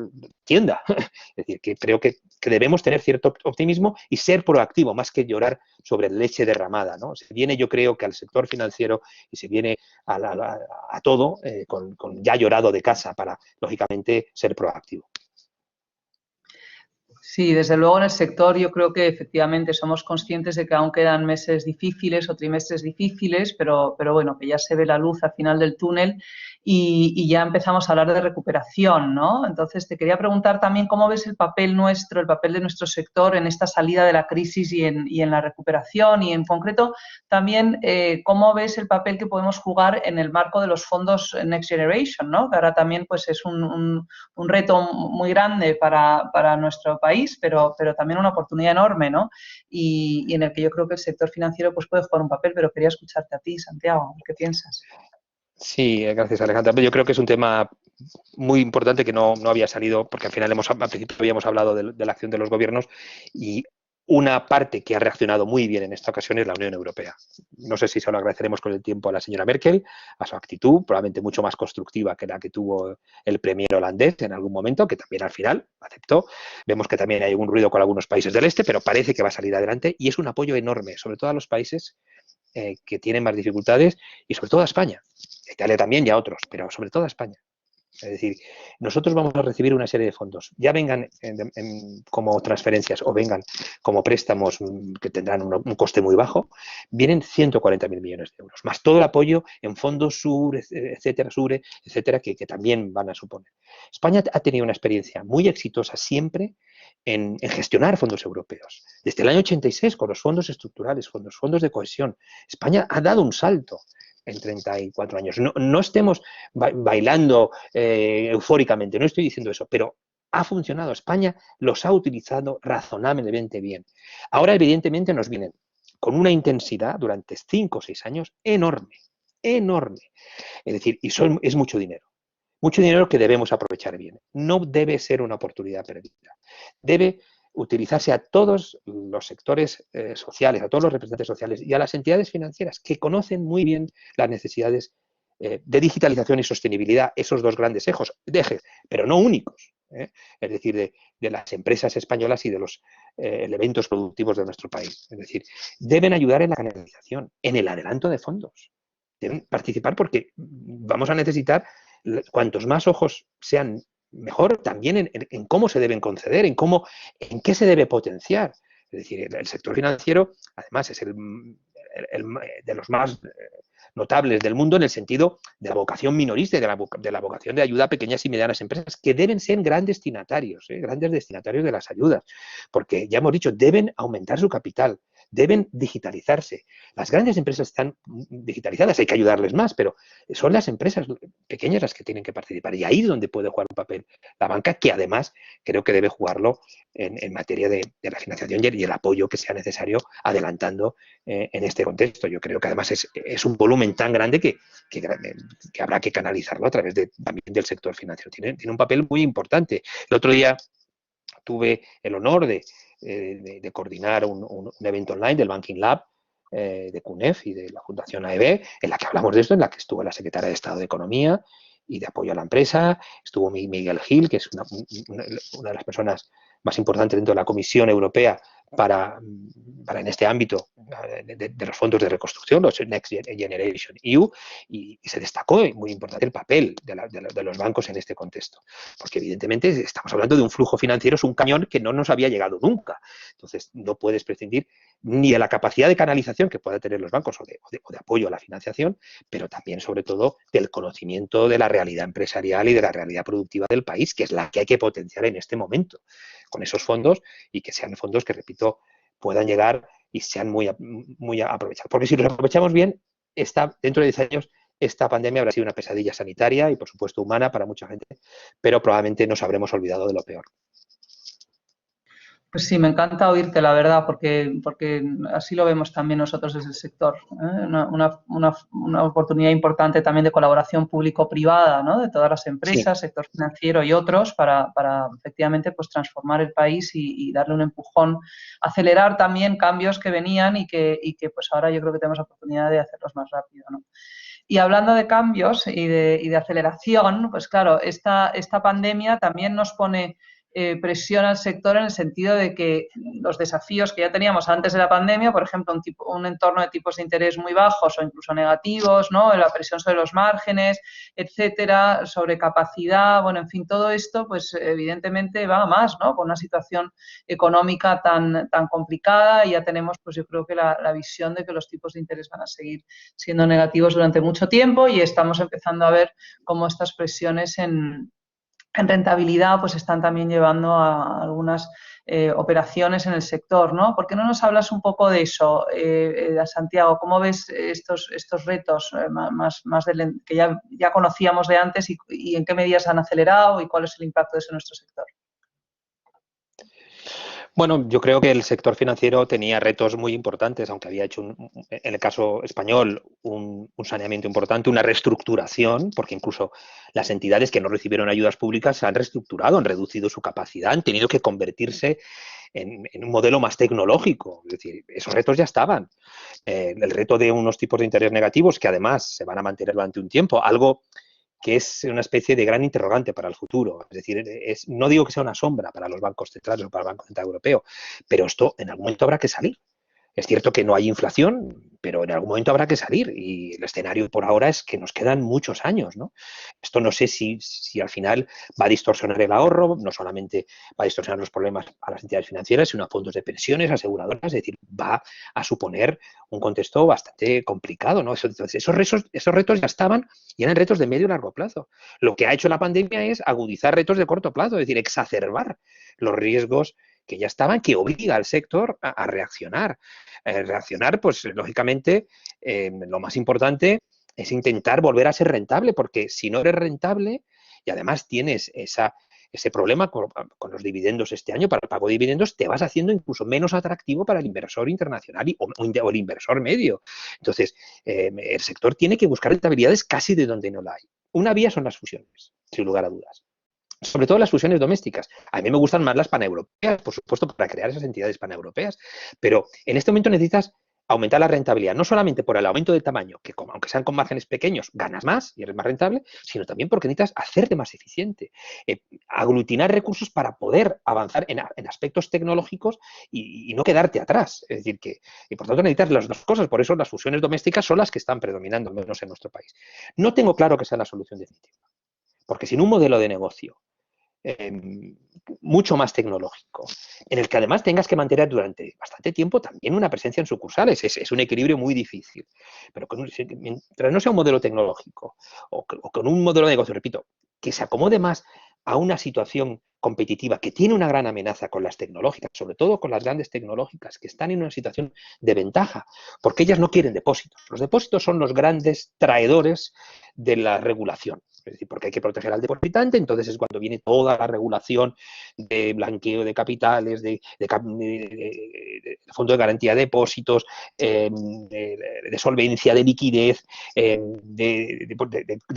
tienda. Es decir, que creo que debemos tener cierto optimismo y ser proactivo, más que llorar sobre leche derramada, ¿no? Se viene, yo creo, que al sector financiero y se viene a todo con ya llorado de casa para, lógicamente, ser proactivo. Sí, desde luego en el sector yo creo que efectivamente somos conscientes de que aún quedan meses difíciles o trimestres difíciles, pero bueno, que ya se ve la luz al final del túnel y ya empezamos a hablar de recuperación, ¿no? Entonces te quería preguntar también cómo ves el papel nuestro, el papel de nuestro sector en esta salida de la crisis y en la recuperación, y en concreto también cómo ves el papel que podemos jugar en el marco de los fondos Next Generation, ¿no? Que ahora también pues es un reto muy grande para nuestro país, pero también una oportunidad enorme, ¿no? Y en el que yo creo que el sector financiero pues puede jugar un papel, pero quería escucharte a ti, Santiago, ¿qué piensas? Sí, gracias, Alejandra. Yo creo que es un tema muy importante que no había salido, porque al final al principio habíamos hablado de la acción de los gobiernos, y una parte que ha reaccionado muy bien en esta ocasión es la Unión Europea. No sé si se lo agradeceremos con el tiempo a la señora Merkel, a su actitud, probablemente mucho más constructiva que la que tuvo el premier holandés en algún momento, que también al final aceptó. Vemos que también hay algún ruido con algunos países del este, pero parece que va a salir adelante, y es un apoyo enorme, sobre todo a los países que tienen más dificultades, y sobre todo a España. A Italia también y a otros, pero sobre todo a España. Es decir, nosotros vamos a recibir una serie de fondos, ya vengan como transferencias o vengan como préstamos que tendrán un coste muy bajo, vienen 140.000 millones de euros, más todo el apoyo en fondos SURE, etcétera, que también van a suponer. España ha tenido una experiencia muy exitosa siempre en gestionar fondos europeos. Desde el año 86, con los fondos estructurales, con los fondos de cohesión, España ha dado un salto en 34 años. No estemos bailando eufóricamente, no estoy diciendo eso, pero ha funcionado. España los ha utilizado razonablemente bien. Ahora, evidentemente, nos vienen con una intensidad durante 5 o 6 años enorme, enorme. Es decir, es mucho dinero. Mucho dinero que debemos aprovechar bien. No debe ser una oportunidad perdida. Debe utilizarse a todos los sectores sociales, a todos los representantes sociales y a las entidades financieras que conocen muy bien las necesidades de digitalización y sostenibilidad, esos dos grandes ejes, pero no únicos. Es decir, de las empresas españolas y de los elementos productivos de nuestro país. Es decir, deben ayudar en la canalización, en el adelanto de fondos. Deben participar porque vamos a necesitar, cuantos más ojos sean mejor, también en cómo se deben conceder, en qué se debe potenciar. Es decir, el sector financiero, además, es el de los más notables del mundo en el sentido de la vocación minorista y de la vocación de ayuda a pequeñas y medianas empresas, que deben ser grandes destinatarios de las ayudas, porque ya hemos dicho, deben aumentar su capital, deben digitalizarse. Las grandes empresas están digitalizadas, hay que ayudarles más, pero son las empresas pequeñas las que tienen que participar. Y ahí es donde puede jugar un papel la banca, que además creo que debe jugarlo en materia de la financiación y el apoyo que sea necesario, adelantando en este contexto. Yo creo que además es un volumen tan grande que habrá que canalizarlo a través también del sector financiero. Tiene un papel muy importante. El otro día tuve el honor de coordinar un evento online del Banking Lab de CUNEF y de la Fundación AEB, en la que hablamos de esto, en la que estuvo la secretaria de Estado de Economía y de Apoyo a la Empresa, estuvo Miguel Gil, que es una de las personas más importantes dentro de la Comisión Europea para en este ámbito de los fondos de reconstrucción, los Next Generation EU, y se destacó muy importante el papel de los bancos en este contexto, porque evidentemente estamos hablando de un flujo financiero, es un cañón que no nos había llegado nunca. Entonces no puedes prescindir ni de la capacidad de canalización que puedan tener los bancos o de apoyo a la financiación, pero también sobre todo del conocimiento de la realidad empresarial y de la realidad productiva del país, que es la que hay que potenciar en este momento con esos fondos, y que sean fondos que, repito, puedan llegar y sean muy aprovechados. Porque si los aprovechamos bien, dentro de 10 años esta pandemia habrá sido una pesadilla sanitaria y, por supuesto, humana para mucha gente, pero probablemente nos habremos olvidado de lo peor. Pues sí, me encanta oírte, la verdad, porque así lo vemos también nosotros desde el sector. Una oportunidad importante también de colaboración público-privada, ¿no? De todas las empresas, sí, sector financiero y otros, para efectivamente pues transformar el país y darle un empujón, acelerar también cambios que venían y que pues ahora yo creo que tenemos la oportunidad de hacerlos más rápido, ¿no? Y hablando de cambios y de aceleración, pues claro, esta pandemia también nos pone presión al sector en el sentido de que los desafíos que ya teníamos antes de la pandemia, por ejemplo, un entorno de tipos de interés muy bajos o incluso negativos, ¿no? La presión sobre los márgenes, etcétera, sobre capacidad, bueno, en fin, todo esto, pues evidentemente va a más, ¿no? Con una situación económica tan complicada, y ya tenemos, pues yo creo que la visión de que los tipos de interés van a seguir siendo negativos durante mucho tiempo, y estamos empezando a ver cómo estas presiones en rentabilidad pues están también llevando a algunas operaciones en el sector, ¿no? ¿Por qué no nos hablas un poco de eso, Santiago? ¿Cómo ves estos retos que ya conocíamos de antes y en qué medidas han acelerado y cuál es el impacto de eso en nuestro sector? Bueno, yo creo que el sector financiero tenía retos muy importantes, aunque había hecho, en el caso español, un saneamiento importante, una reestructuración, porque incluso las entidades que no recibieron ayudas públicas se han reestructurado, han reducido su capacidad, han tenido que convertirse en un modelo más tecnológico. Es decir, esos retos ya estaban. El reto de unos tipos de interés negativos que además se van a mantener durante un tiempo, algo que es una especie de gran interrogante para el futuro. Es decir, no digo que sea una sombra para los bancos centrales o para el Banco Central Europeo, pero esto en algún momento habrá que salir. Es cierto que no hay inflación, pero en algún momento habrá que salir, y el escenario por ahora es que nos quedan muchos años, ¿no? Esto no sé si al final va a distorsionar el ahorro, no solamente va a distorsionar los problemas a las entidades financieras, sino a fondos de pensiones, aseguradoras, es decir, va a suponer un contexto bastante complicado, ¿no? Entonces, esos retos ya estaban y eran retos de medio y largo plazo. Lo que ha hecho la pandemia es agudizar retos de corto plazo, es decir, exacerbar los riesgos que ya estaban, que obliga al sector a reaccionar. Reaccionar, pues lógicamente, lo más importante es intentar volver a ser rentable, porque si no eres rentable y además tienes ese problema con los dividendos este año, para el pago de dividendos, te vas haciendo incluso menos atractivo para el inversor internacional o el inversor medio. Entonces, el sector tiene que buscar rentabilidades casi de donde no la hay. Una vía son las fusiones, sin lugar a dudas. Sobre todo las fusiones domésticas. A mí me gustan más las paneuropeas, por supuesto, para crear esas entidades paneuropeas, pero en este momento necesitas aumentar la rentabilidad, no solamente por el aumento de tamaño, que aunque sean con márgenes pequeños, ganas más y eres más rentable, sino también porque necesitas hacerte más eficiente, aglutinar recursos para poder avanzar en aspectos tecnológicos y no quedarte atrás. Es decir, y por tanto necesitas las dos cosas, por eso las fusiones domésticas son las que están predominando, al menos en nuestro país. No tengo claro que sea la solución definitiva, porque sin un modelo de negocio mucho más tecnológico, en el que además tengas que mantener durante bastante tiempo también una presencia en sucursales. Es un equilibrio muy difícil, pero mientras no sea un modelo tecnológico o con un modelo de negocio, repito, que se acomode más a una situación competitiva que tiene una gran amenaza con las tecnológicas, sobre todo con las grandes tecnológicas, que están en una situación de ventaja, porque ellas no quieren depósitos. Los depósitos son los grandes traidores de la regulación. Es decir, porque hay que proteger al depositante, entonces es cuando viene toda la regulación de blanqueo de capitales, de fondo de garantía de depósitos, de solvencia, de liquidez, de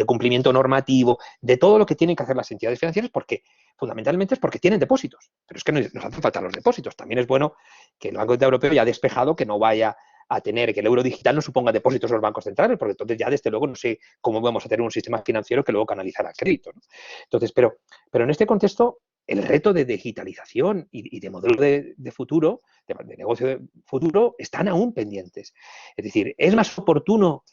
cumplimiento normativo, de todo lo que tienen que hacer las entidades financieras, porque fundamentalmente es porque tienen depósitos. Pero es que nos hacen falta los depósitos. También es bueno que el Banco Central Europeo ya ha despejado que no vaya a tener, que el euro digital no suponga depósitos en los bancos centrales, porque entonces ya desde luego no sé cómo vamos a tener un sistema financiero que luego canalizará crédito, ¿no? Entonces, pero en este contexto, el reto de digitalización y de modelo de futuro, de negocio de futuro, están aún pendientes. Es decir, ¿es más oportuno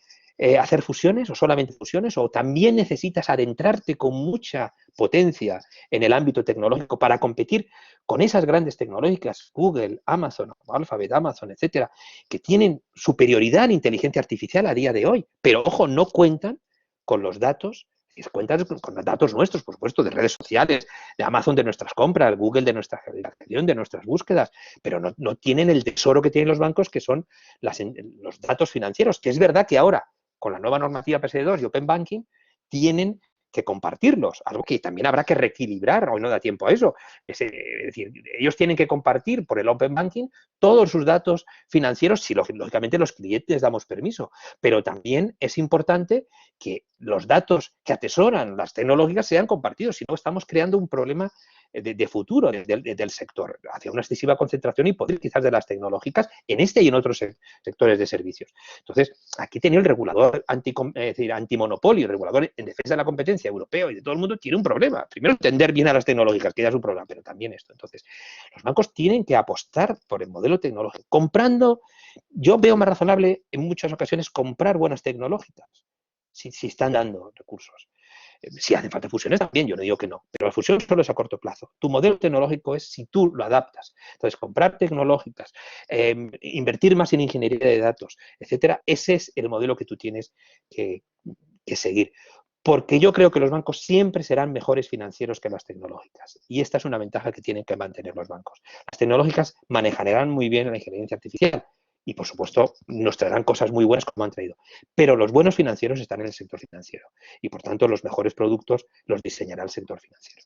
hacer fusiones o solamente fusiones, o también necesitas adentrarte con mucha potencia en el ámbito tecnológico para competir con esas grandes tecnológicas, Google, Amazon, Alphabet, Amazon, etcétera, que tienen superioridad en inteligencia artificial a día de hoy, pero ojo, no cuentan con los datos, cuentan con los datos nuestros, por supuesto, de redes sociales, de Amazon de nuestras compras, Google de nuestra geolocalización, de nuestras búsquedas, pero no tienen el tesoro que tienen los bancos, que son los datos financieros, que es verdad que ahora, con la nueva normativa PSD2 y Open Banking, tienen que compartirlos, algo que también habrá que reequilibrar, hoy no da tiempo a eso. Es decir, ellos tienen que compartir por el Open Banking todos sus datos financieros, si lógicamente los clientes damos permiso, pero también es importante que los datos que atesoran las tecnológicas sean compartidos, si no estamos creando un problema de futuro del sector, hacia una excesiva concentración y poder quizás de las tecnológicas en este y en otros sectores de servicios. Entonces, aquí tiene el regulador antimonopolio, el regulador en defensa de la competencia europeo y de todo el mundo tiene un problema. Primero, entender bien a las tecnológicas, que ya es un problema, pero también esto. Entonces, los bancos tienen que apostar por el modelo tecnológico. Comprando, yo veo más razonable en muchas ocasiones comprar buenas tecnológicas, si están dando recursos. Si hacen falta fusiones también, yo no digo que no, pero la fusión solo es a corto plazo. Tu modelo tecnológico es si tú lo adaptas. Entonces, comprar tecnológicas, invertir más en ingeniería de datos, etcétera, ese es el modelo que tú tienes que seguir. Porque yo creo que los bancos siempre serán mejores financieros que las tecnológicas. Y esta es una ventaja que tienen que mantener los bancos. Las tecnológicas manejarán muy bien la inteligencia artificial y, por supuesto, nos traerán cosas muy buenas como han traído. Pero los buenos financieros están en el sector financiero y, por tanto, los mejores productos los diseñará el sector financiero.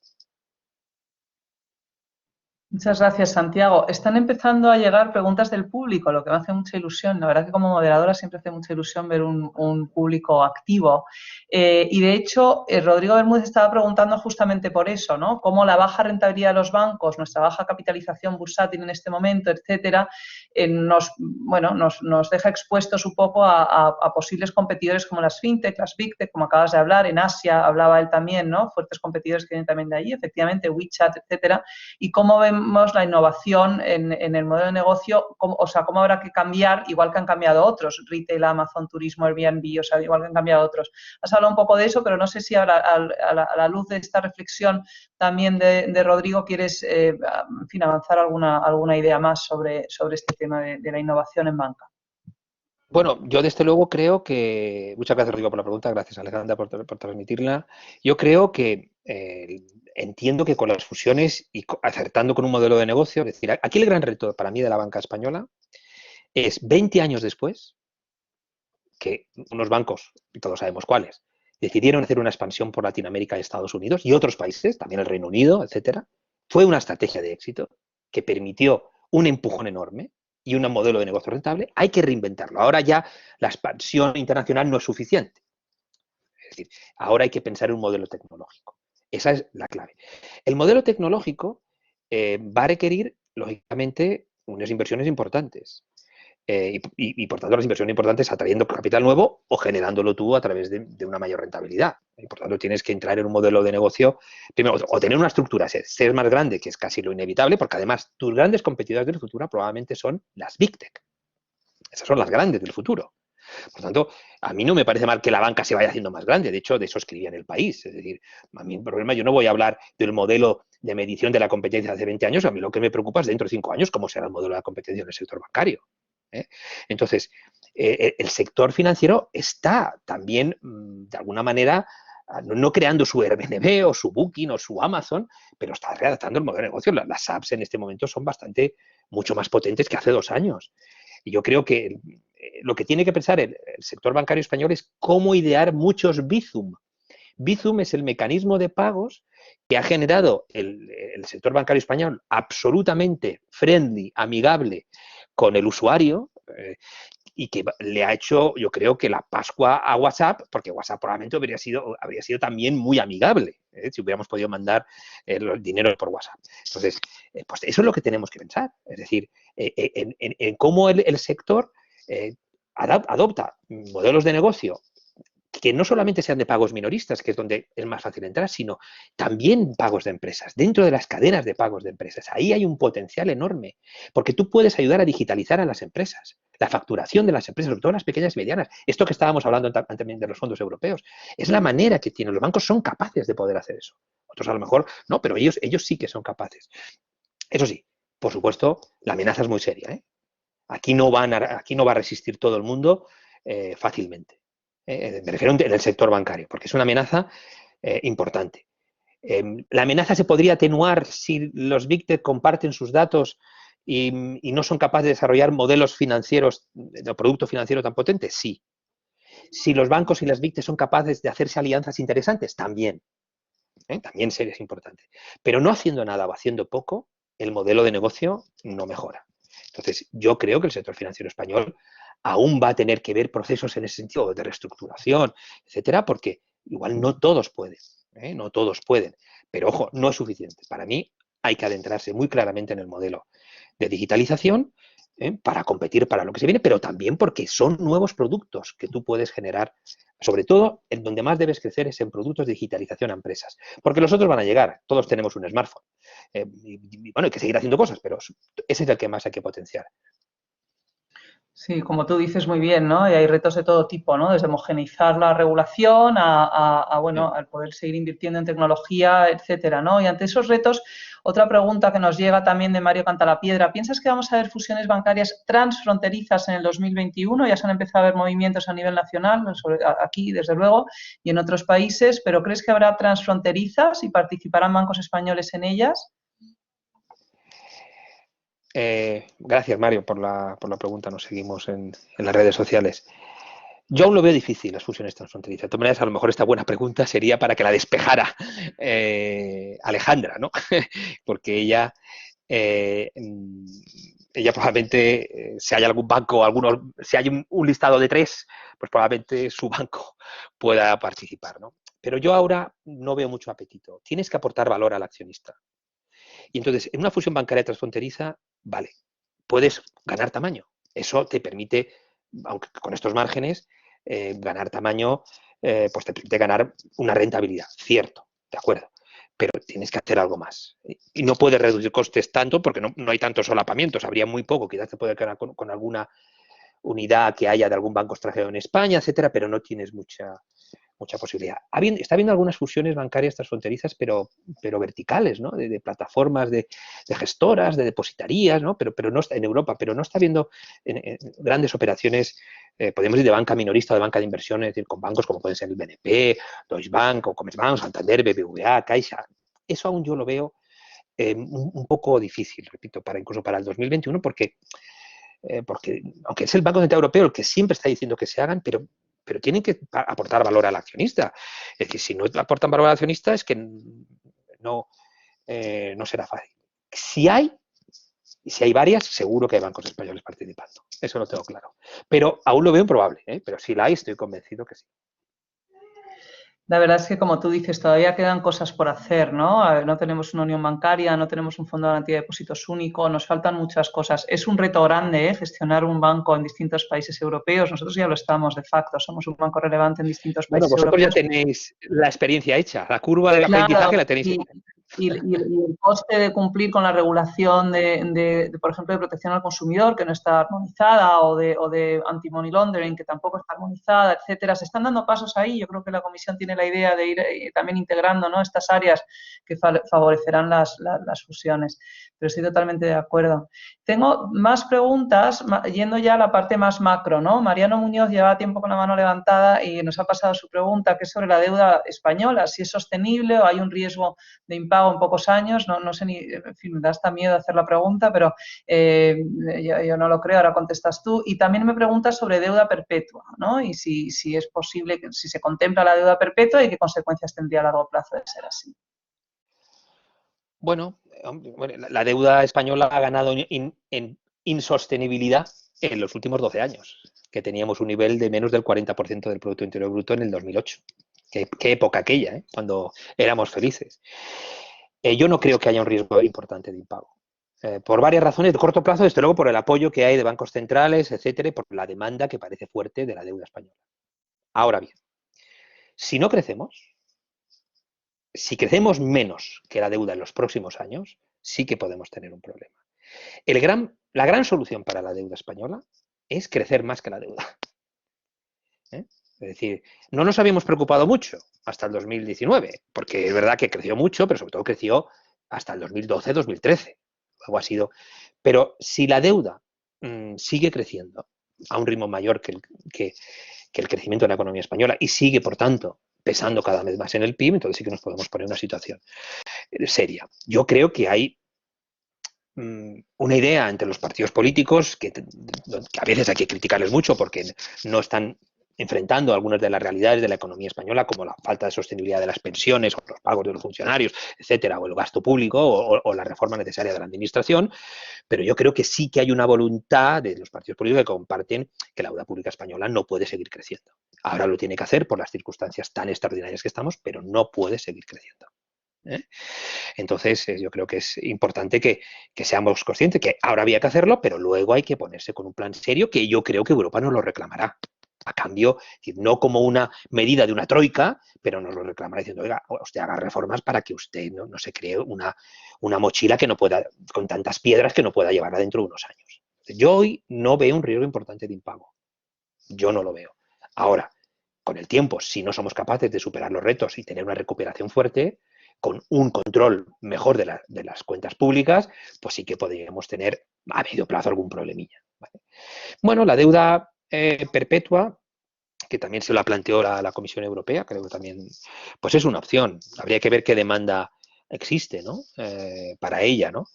Muchas gracias, Santiago. Están empezando a llegar preguntas del público, lo que me hace mucha ilusión. La verdad que como moderadora siempre hace mucha ilusión ver un público activo. Y de hecho, Rodrigo Bermúdez estaba preguntando justamente por eso, ¿no? Cómo la baja rentabilidad de los bancos, nuestra baja capitalización bursátil en este momento, etcétera, nos deja expuestos un poco a posibles competidores como las fintech, las big tech, como acabas de hablar. En Asia hablaba él también, ¿no? Fuertes competidores que vienen también de allí, efectivamente, WeChat, etcétera. Y cómo vemos la innovación en el modelo de negocio, cómo habrá que cambiar, igual que han cambiado otros, retail, Amazon, turismo, Airbnb, igual que han cambiado otros. Has hablado un poco de eso, pero no sé si ahora, a la luz de esta reflexión también de Rodrigo, quieres avanzar alguna idea más sobre este tema de la innovación en banca. Bueno, yo desde luego creo que, muchas gracias Rodrigo por la pregunta, gracias Alejandra por transmitirla. Yo creo que entiendo que con las fusiones y acertando con un modelo de negocio, es decir, aquí el gran reto para mí de la banca española es 20 años después que unos bancos, y todos sabemos cuáles, decidieron hacer una expansión por Latinoamérica y Estados Unidos y otros países, también el Reino Unido, etcétera. Fue una estrategia de éxito que permitió un empujón enorme y un modelo de negocio rentable. Hay que reinventarlo. Ahora ya la expansión internacional no es suficiente. Es decir, ahora hay que pensar en un modelo tecnológico. Esa es la clave. El modelo tecnológico va a requerir, lógicamente, unas inversiones importantes. Y por tanto las inversiones importantes atrayendo capital nuevo o generándolo tú a través de una mayor rentabilidad. Y por tanto tienes que entrar en un modelo de negocio, primero, o tener una estructura, ser más grande, que es casi lo inevitable, porque además tus grandes competidoras del futuro probablemente son las Big Tech. Esas son las grandes del futuro. Por tanto, a mí no me parece mal que la banca se vaya haciendo más grande. De hecho, de eso escribía en El País. Es decir, a mí el problema, yo no voy a hablar del modelo de medición de la competencia de hace 20 años. A mí lo que me preocupa es dentro de 5 años cómo será el modelo de la competencia en el sector bancario. Entonces, el sector financiero está también, de alguna manera, no creando su Airbnb o su Booking o su Amazon, pero está readaptando el modelo de negocio. Las apps en este momento son mucho más potentes que hace 2 años. Y yo creo que lo que tiene que pensar el sector bancario español es cómo idear muchos Bizum. Bizum es el mecanismo de pagos que ha generado el sector bancario español absolutamente friendly, amigable con el usuario, y que le ha hecho, yo creo, que la Pascua a WhatsApp, porque WhatsApp probablemente habría sido también muy amigable, si hubiéramos podido mandar el dinero por WhatsApp. Entonces, pues eso es lo que tenemos que pensar, es decir, en cómo el sector adopta modelos de negocio que no solamente sean de pagos minoristas, que es donde es más fácil entrar, sino también pagos de empresas, dentro de las cadenas de pagos de empresas. Ahí hay un potencial enorme, porque tú puedes ayudar a digitalizar a las empresas, la facturación de las empresas, sobre todo las pequeñas y medianas. Esto que estábamos hablando también de los fondos europeos, es la manera que tienen. Los bancos son capaces de poder hacer eso. Otros a lo mejor no, pero ellos sí que son capaces. Eso sí, por supuesto, la amenaza es muy seria, ¿eh? Aquí no va a resistir todo el mundo fácilmente. Me refiero en el sector bancario, porque es una amenaza importante. La amenaza se podría atenuar si los Big Tech comparten sus datos y no son capaces de desarrollar modelos financieros, de producto financiero tan potente. Sí. Si los bancos y las Big Tech son capaces de hacerse alianzas interesantes, también. También es importante. Pero no haciendo nada o haciendo poco, el modelo de negocio no mejora. Entonces, yo creo que el sector financiero español aún va a tener que ver procesos en ese sentido de reestructuración, etcétera, porque igual no todos pueden, no todos pueden. Pero, ojo, no es suficiente. Para mí hay que adentrarse muy claramente en el modelo de digitalización para competir para lo que se viene, pero también porque son nuevos productos que tú puedes generar. Sobre todo, en donde más debes crecer es en productos de digitalización a empresas. Porque los otros van a llegar. Todos tenemos un smartphone. Bueno, hay que seguir haciendo cosas, pero ese es el que más hay que potenciar. Sí, como tú dices muy bien, ¿no? Y hay retos de todo tipo, ¿no? Desde homogeneizar la regulación bueno, al poder seguir invirtiendo en tecnología, etcétera, ¿no? Y ante esos retos, otra pregunta que nos llega también de Mario Cantalapiedra. ¿Piensas que vamos a ver fusiones bancarias transfronterizas en el 2021? Ya se han empezado a ver movimientos a nivel nacional, aquí, desde luego, y en otros países, pero ¿crees que habrá transfronterizas y participarán bancos españoles en ellas? Gracias, Mario, por la pregunta. Nos seguimos en las redes sociales. Yo aún lo veo difícil, las fusiones transfronterizas. De todas maneras, a lo mejor esta buena pregunta sería para que la despejara Alejandra, ¿no? Porque ella probablemente, si hay algún banco, si hay un listado de 3, pues probablemente su banco pueda participar, ¿no? Pero yo ahora no veo mucho apetito. Tienes que aportar valor al accionista. Y entonces, en una fusión bancaria transfronteriza, vale, puedes ganar tamaño. Eso te permite, aunque con estos márgenes, ganar tamaño, pues te permite ganar una rentabilidad, cierto, de acuerdo. Pero tienes que hacer algo más. Y no puedes reducir costes tanto porque no hay tantos solapamientos. Habría muy poco, quizás te puede quedar con alguna unidad que haya de algún banco extranjero en España, etcétera, pero no tienes mucha posibilidad. Está habiendo algunas fusiones bancarias transfronterizas, pero verticales, ¿no? De plataformas, de gestoras, de depositarías, ¿no? Pero no está en Europa, pero no está habiendo en grandes operaciones, podemos ir de banca minorista o de banca de inversión, es decir, con bancos como pueden ser el BNP, Deutsche Bank, o Commerzbank, Santander, BBVA, Caixa. Eso aún yo lo veo un poco difícil, repito, incluso para el 2021, porque aunque es el Banco Central Europeo el que siempre está diciendo que se hagan, pero tienen que aportar valor al accionista. Es decir, si no aportan valor al accionista es que no será fácil. Si hay varias, seguro que hay bancos españoles participando. Eso lo tengo claro. Pero aún lo veo improbable, pero si la hay, estoy convencido que sí. La verdad es que, como tú dices, todavía quedan cosas por hacer, ¿no? No tenemos una unión bancaria, no tenemos un fondo de garantía de depósitos único, nos faltan muchas cosas. Es un reto grande, gestionar un banco en distintos países europeos. Nosotros ya lo estamos, de facto, somos un banco relevante en distintos países vosotros europeos. Ya tenéis la experiencia hecha, la curva del aprendizaje la tenéis hecha. y el coste de cumplir con la regulación por ejemplo, de protección al consumidor, que no está armonizada, o de anti-money laundering, que tampoco está armonizada, etcétera. Se están dando pasos ahí. Yo creo que la Comisión tiene la idea de ir también integrando, ¿no?, estas áreas que favorecerán las fusiones. Pero estoy totalmente de acuerdo. Tengo más preguntas, yendo ya a la parte más macro, ¿no? Mariano Muñoz lleva tiempo con la mano levantada y nos ha pasado su pregunta, que es sobre la deuda española, si es sostenible o hay un riesgo de impago en pocos años. No sé ni, en fin, me da hasta miedo hacer la pregunta, pero yo no lo creo, ahora contestas tú. Y también me pregunta sobre deuda perpetua, ¿no? Y si es posible, si se contempla la deuda perpetua y qué consecuencias tendría a largo plazo de ser así. Bueno, la deuda española ha ganado en insostenibilidad en los últimos 12 años, que teníamos un nivel de menos del 40% del Producto Interior Bruto en el 2008. Qué época aquella, ¿eh?, cuando éramos felices. Yo no creo que haya un riesgo importante de impago. Por varias razones, de corto plazo, desde luego por el apoyo que hay de bancos centrales, etcétera, y por la demanda que parece fuerte de la deuda española. Ahora bien, si no crecemos, si crecemos menos que la deuda en los próximos años, sí que podemos tener un problema. La gran solución para la deuda española es crecer más que la deuda. Es decir, no nos habíamos preocupado mucho hasta el 2019, porque es verdad que creció mucho, pero sobre todo creció hasta el 2012-2013. Luego ha sido. Pero si la deuda sigue creciendo a un ritmo mayor que el crecimiento de la economía española y sigue, por tanto, pesando cada vez más en el PIB, entonces sí que nos podemos poner en una situación seria. Yo creo que hay una idea entre los partidos políticos que a veces hay que criticarles mucho porque no están enfrentando algunas de las realidades de la economía española, como la falta de sostenibilidad de las pensiones, o los pagos de los funcionarios, etcétera, o el gasto público, o la reforma necesaria de la administración. Pero yo creo que sí que hay una voluntad de los partidos políticos que comparten que la deuda pública española no puede seguir creciendo. Ahora lo tiene que hacer por las circunstancias tan extraordinarias que estamos, pero no puede seguir creciendo. Entonces, yo creo que es importante que seamos conscientes que ahora había que hacerlo, pero luego hay que ponerse con un plan serio que yo creo que Europa nos lo reclamará. A cambio, no como una medida de una troika, pero nos lo reclamará diciendo, oiga, usted haga reformas para que usted no se cree una mochila que no pueda, con tantas piedras que no pueda llevarla dentro de unos años. Yo hoy no veo un riesgo importante de impago. Yo no lo veo. Ahora, con el tiempo, si no somos capaces de superar los retos y tener una recuperación fuerte, con un control mejor de las cuentas públicas, pues sí que podríamos tener a medio plazo algún problemilla. ¿Vale? Bueno, la deuda perpetua, que también se la planteó la Comisión Europea, creo que también pues es una opción. Habría que ver qué demanda existe, ¿no?, para ella, ¿no?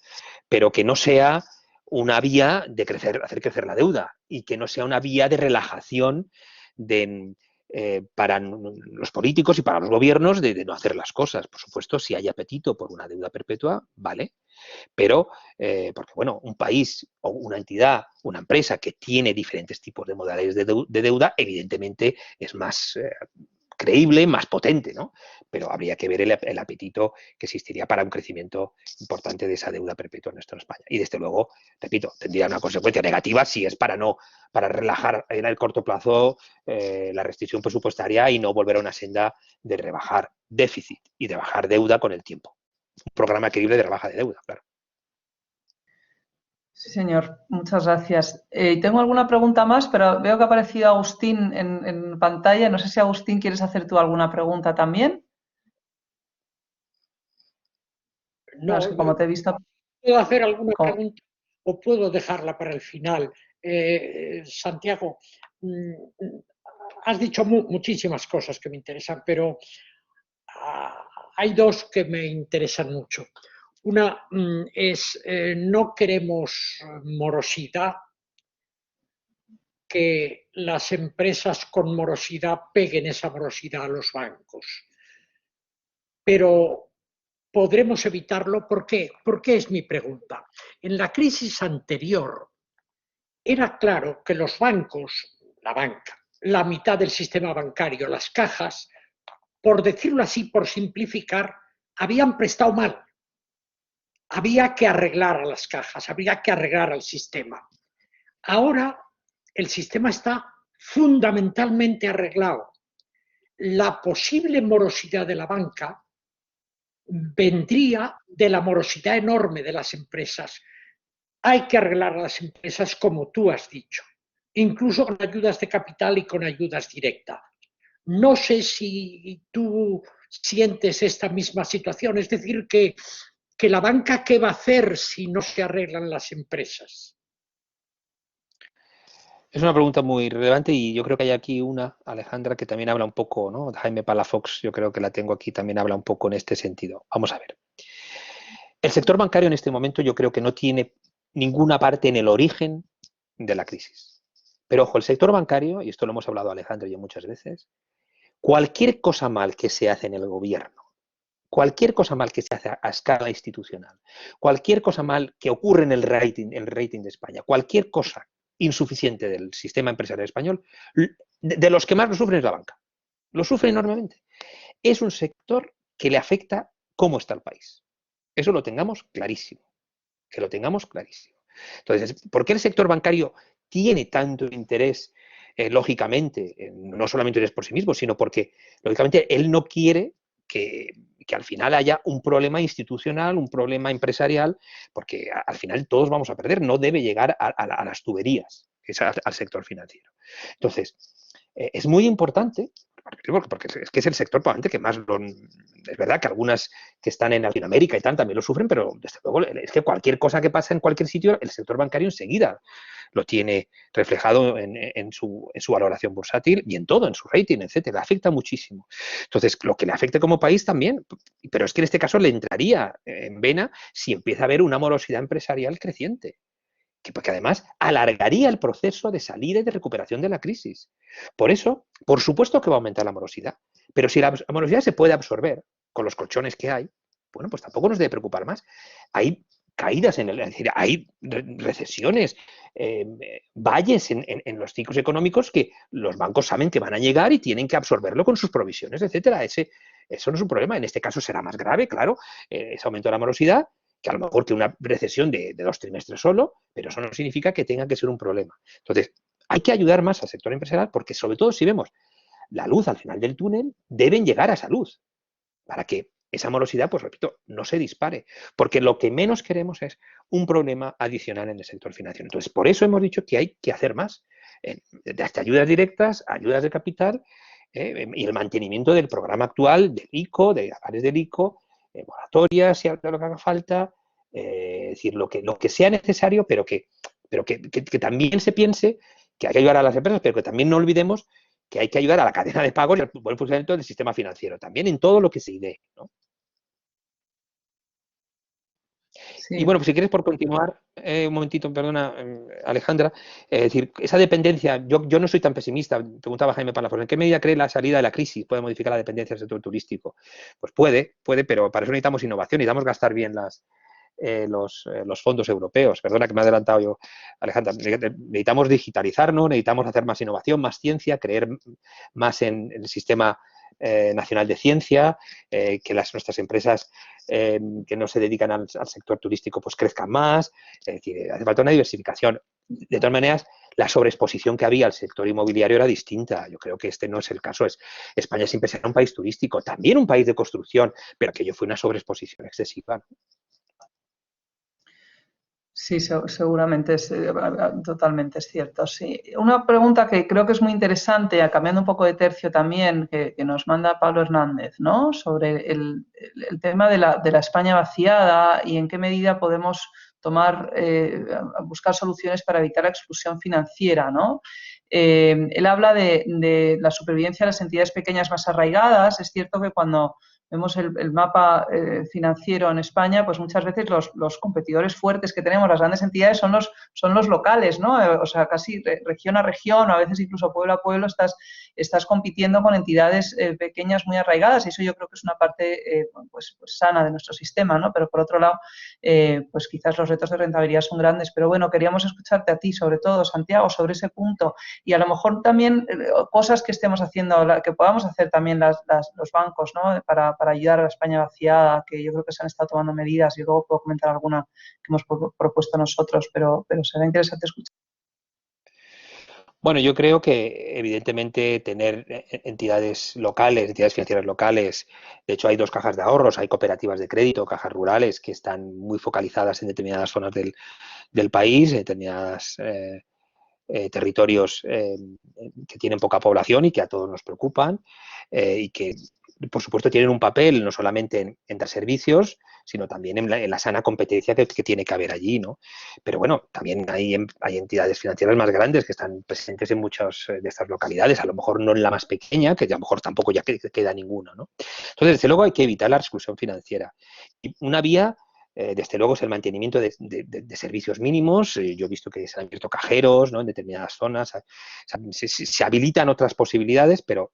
Pero que no sea una vía de hacer crecer la deuda y que no sea una vía de relajación para los políticos y para los gobiernos de no hacer las cosas. Por supuesto, si hay apetito por una deuda perpetua, vale, pero porque, bueno, un país o una entidad, una empresa que tiene diferentes tipos de modalidades de deuda, evidentemente es más creíble, más potente, ¿no? Pero habría que ver el apetito que existiría para un crecimiento importante de esa deuda perpetua en nuestra España. Y desde luego, repito, tendría una consecuencia negativa si es para relajar en el corto plazo la restricción presupuestaria y no volver a una senda de rebajar déficit y de bajar deuda con el tiempo. Un programa creíble de rebaja de deuda, claro. Sí, señor. Muchas gracias. Tengo alguna pregunta más, pero veo que ha aparecido Agustín en pantalla. No sé si, Agustín, quieres hacer tú alguna pregunta también. No, es que como te he visto... ¿Puedo hacer alguna pregunta o puedo dejarla para el final? Santiago, has dicho muchísimas cosas que me interesan, pero hay dos que me interesan mucho. Una es, no queremos morosidad, que las empresas con morosidad peguen esa morosidad a los bancos. Pero podremos evitarlo. ¿Por qué? ¿Por qué es mi pregunta? En la crisis anterior era claro que los bancos, la banca, la mitad del sistema bancario, las cajas, por decirlo así, por simplificar, habían prestado mal. Había que arreglar a las cajas, había que arreglar al sistema. Ahora el sistema está fundamentalmente arreglado. La posible morosidad de la banca vendría de la morosidad enorme de las empresas. Hay que arreglar a las empresas como tú has dicho, incluso con ayudas de capital y con ayudas directas. No sé si tú sientes esta misma situación, es decir, que la banca, ¿qué va a hacer si no se arreglan las empresas? Es una pregunta muy relevante y yo creo que hay aquí una, Alejandra, que también habla un poco, ¿no? Jaime Palafox, yo creo que la tengo aquí, también habla un poco en este sentido. Vamos a ver. El sector bancario en este momento yo creo que no tiene ninguna parte en el origen de la crisis. Pero ojo, el sector bancario, y esto lo hemos hablado Alejandro y yo muchas veces, cualquier cosa mal que se hace en el gobierno, cualquier cosa mal que se hace a escala institucional, cualquier cosa mal que ocurre en el rating de España, cualquier cosa insuficiente del sistema empresarial español, de los que más lo sufren es la banca. Lo sufre enormemente. Es un sector que le afecta cómo está el país. Eso lo tengamos clarísimo. Que lo tengamos clarísimo. Entonces, ¿por qué el sector bancario tiene tanto interés, lógicamente, no solamente interés por sí mismo, sino porque, lógicamente, él no quiere que al final haya un problema institucional, un problema empresarial, porque al final todos vamos a perder, no debe llegar a las tuberías, que es al sector financiero. Entonces, es muy importante, porque es que es el sector probablemente que más lo... Es verdad que algunas que están en Latinoamérica y tal también lo sufren, pero desde luego es que cualquier cosa que pasa en cualquier sitio, el sector bancario enseguida lo tiene reflejado en su valoración bursátil y en todo, en su rating, etcétera. Afecta muchísimo. Entonces, lo que le afecte como país también, pero es que en este caso le entraría en vena si empieza a haber una morosidad empresarial creciente, porque además alargaría el proceso de salida y de recuperación de la crisis. Por eso, por supuesto que va a aumentar la morosidad, pero si la morosidad se puede absorber con los colchones que hay, bueno, pues tampoco nos debe preocupar más. Hay caídas, es decir, hay recesiones, valles en los ciclos económicos que los bancos saben que van a llegar y tienen que absorberlo con sus provisiones, etcétera. Eso no es un problema. En este caso será más grave, claro, ese aumento de la morosidad, que a lo mejor que una recesión de 2 trimestres solo, pero eso no significa que tenga que ser un problema. Entonces, hay que ayudar más al sector empresarial porque, sobre todo, si vemos la luz al final del túnel, deben llegar a esa luz para que esa morosidad, pues repito, no se dispare, porque lo que menos queremos es un problema adicional en el sector financiero. Entonces, por eso hemos dicho que hay que hacer más, desde ayudas directas, ayudas de capital, y el mantenimiento del programa actual del ICO, de avales del ICO, moratorias, si lo que haga falta, es decir, lo que sea necesario, pero que también se piense que hay que ayudar a las empresas, pero que también no olvidemos que hay que ayudar a la cadena de pagos y al buen funcionamiento del sistema financiero, también en todo lo que se idee, ¿no? Sí. Y bueno, pues si quieres por continuar, un momentito, perdona, Alejandra, es decir, esa dependencia, yo no soy tan pesimista, preguntaba Jaime Palafox, ¿en qué medida cree la salida de la crisis puede modificar la dependencia del sector turístico? Pues puede, pero para eso necesitamos innovación, necesitamos gastar bien los fondos europeos. Perdona que me he adelantado yo, Alejandra. Necesitamos digitalizarnos, necesitamos hacer más innovación, más ciencia, creer más en el sistema nacional de ciencia, que nuestras empresas que no se dedican al sector turístico pues crezcan más. Es decir, hace falta una diversificación. De todas maneras, la sobreexposición que había al sector inmobiliario era distinta. Yo creo que este no es el caso. España siempre será un país turístico, también un país de construcción, pero aquello fue una sobreexposición excesiva, ¿no? Sí, seguramente es totalmente es cierto. Sí. Una pregunta que creo que es muy interesante, cambiando un poco de tercio también, que nos manda Pablo Hernández, ¿no? Sobre el tema de la España vaciada y en qué medida podemos buscar soluciones para evitar la exclusión financiera, ¿no? Él habla de la supervivencia de las entidades pequeñas más arraigadas. Es cierto que cuando vemos el mapa financiero en España, pues muchas veces los competidores fuertes que tenemos, las grandes entidades, son los locales, ¿no? O sea, casi región a región, o a veces incluso pueblo a pueblo, estás compitiendo con entidades pequeñas muy arraigadas, y eso yo creo que es una parte pues sana de nuestro sistema, ¿no? Pero por otro lado, pues quizás los retos de rentabilidad son grandes. Pero bueno, queríamos escucharte a ti, sobre todo, Santiago, sobre ese punto, y a lo mejor también cosas que estemos haciendo, que podamos hacer también los bancos, ¿no? Para ayudar a la España vaciada, que yo creo que se han estado tomando medidas, y luego puedo comentar alguna que hemos propuesto nosotros, pero será interesante escuchar. Bueno, yo creo que evidentemente tener entidades locales, entidades financieras locales, de hecho hay dos cajas de ahorros, hay cooperativas de crédito, cajas rurales que están muy focalizadas en determinadas zonas del país, en determinados territorios que tienen poca población y que a todos nos preocupan y que por supuesto tienen un papel no solamente en dar servicios, sino también en la sana competencia que tiene que haber allí, ¿no? Pero bueno, también hay entidades financieras más grandes que están presentes en muchas de estas localidades, a lo mejor no en la más pequeña, que a lo mejor tampoco ya queda ninguna, ¿no? Entonces, desde luego hay que evitar la exclusión financiera. Y una vía desde luego es el mantenimiento de servicios mínimos. Yo he visto que se han abierto cajeros, ¿no?, en determinadas zonas. Se habilitan otras posibilidades, pero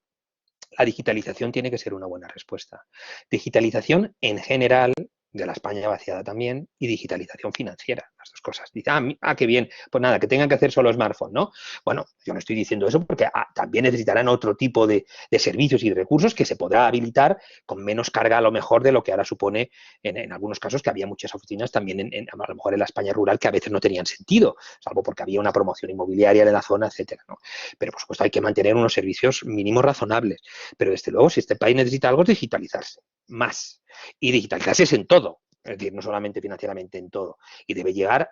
la digitalización tiene que ser una buena respuesta. Digitalización en general, de la España vaciada también, y digitalización financiera, las dos cosas. Dice, qué bien, pues nada, que tengan que hacer solo smartphone, ¿no? Bueno, yo no estoy diciendo eso porque también necesitarán otro tipo de servicios y de recursos que se podrá habilitar con menos carga a lo mejor de lo que ahora supone en algunos casos, que había muchas oficinas también a lo mejor en la España rural que a veces no tenían sentido, salvo porque había una promoción inmobiliaria de la zona, etcétera, ¿no? Pero por supuesto hay que mantener unos servicios mínimos razonables. Pero desde luego, si este país necesita algo, es digitalizarse más. Y digitalizarse es en todo, es decir, no solamente financieramente, en todo. Y debe llegar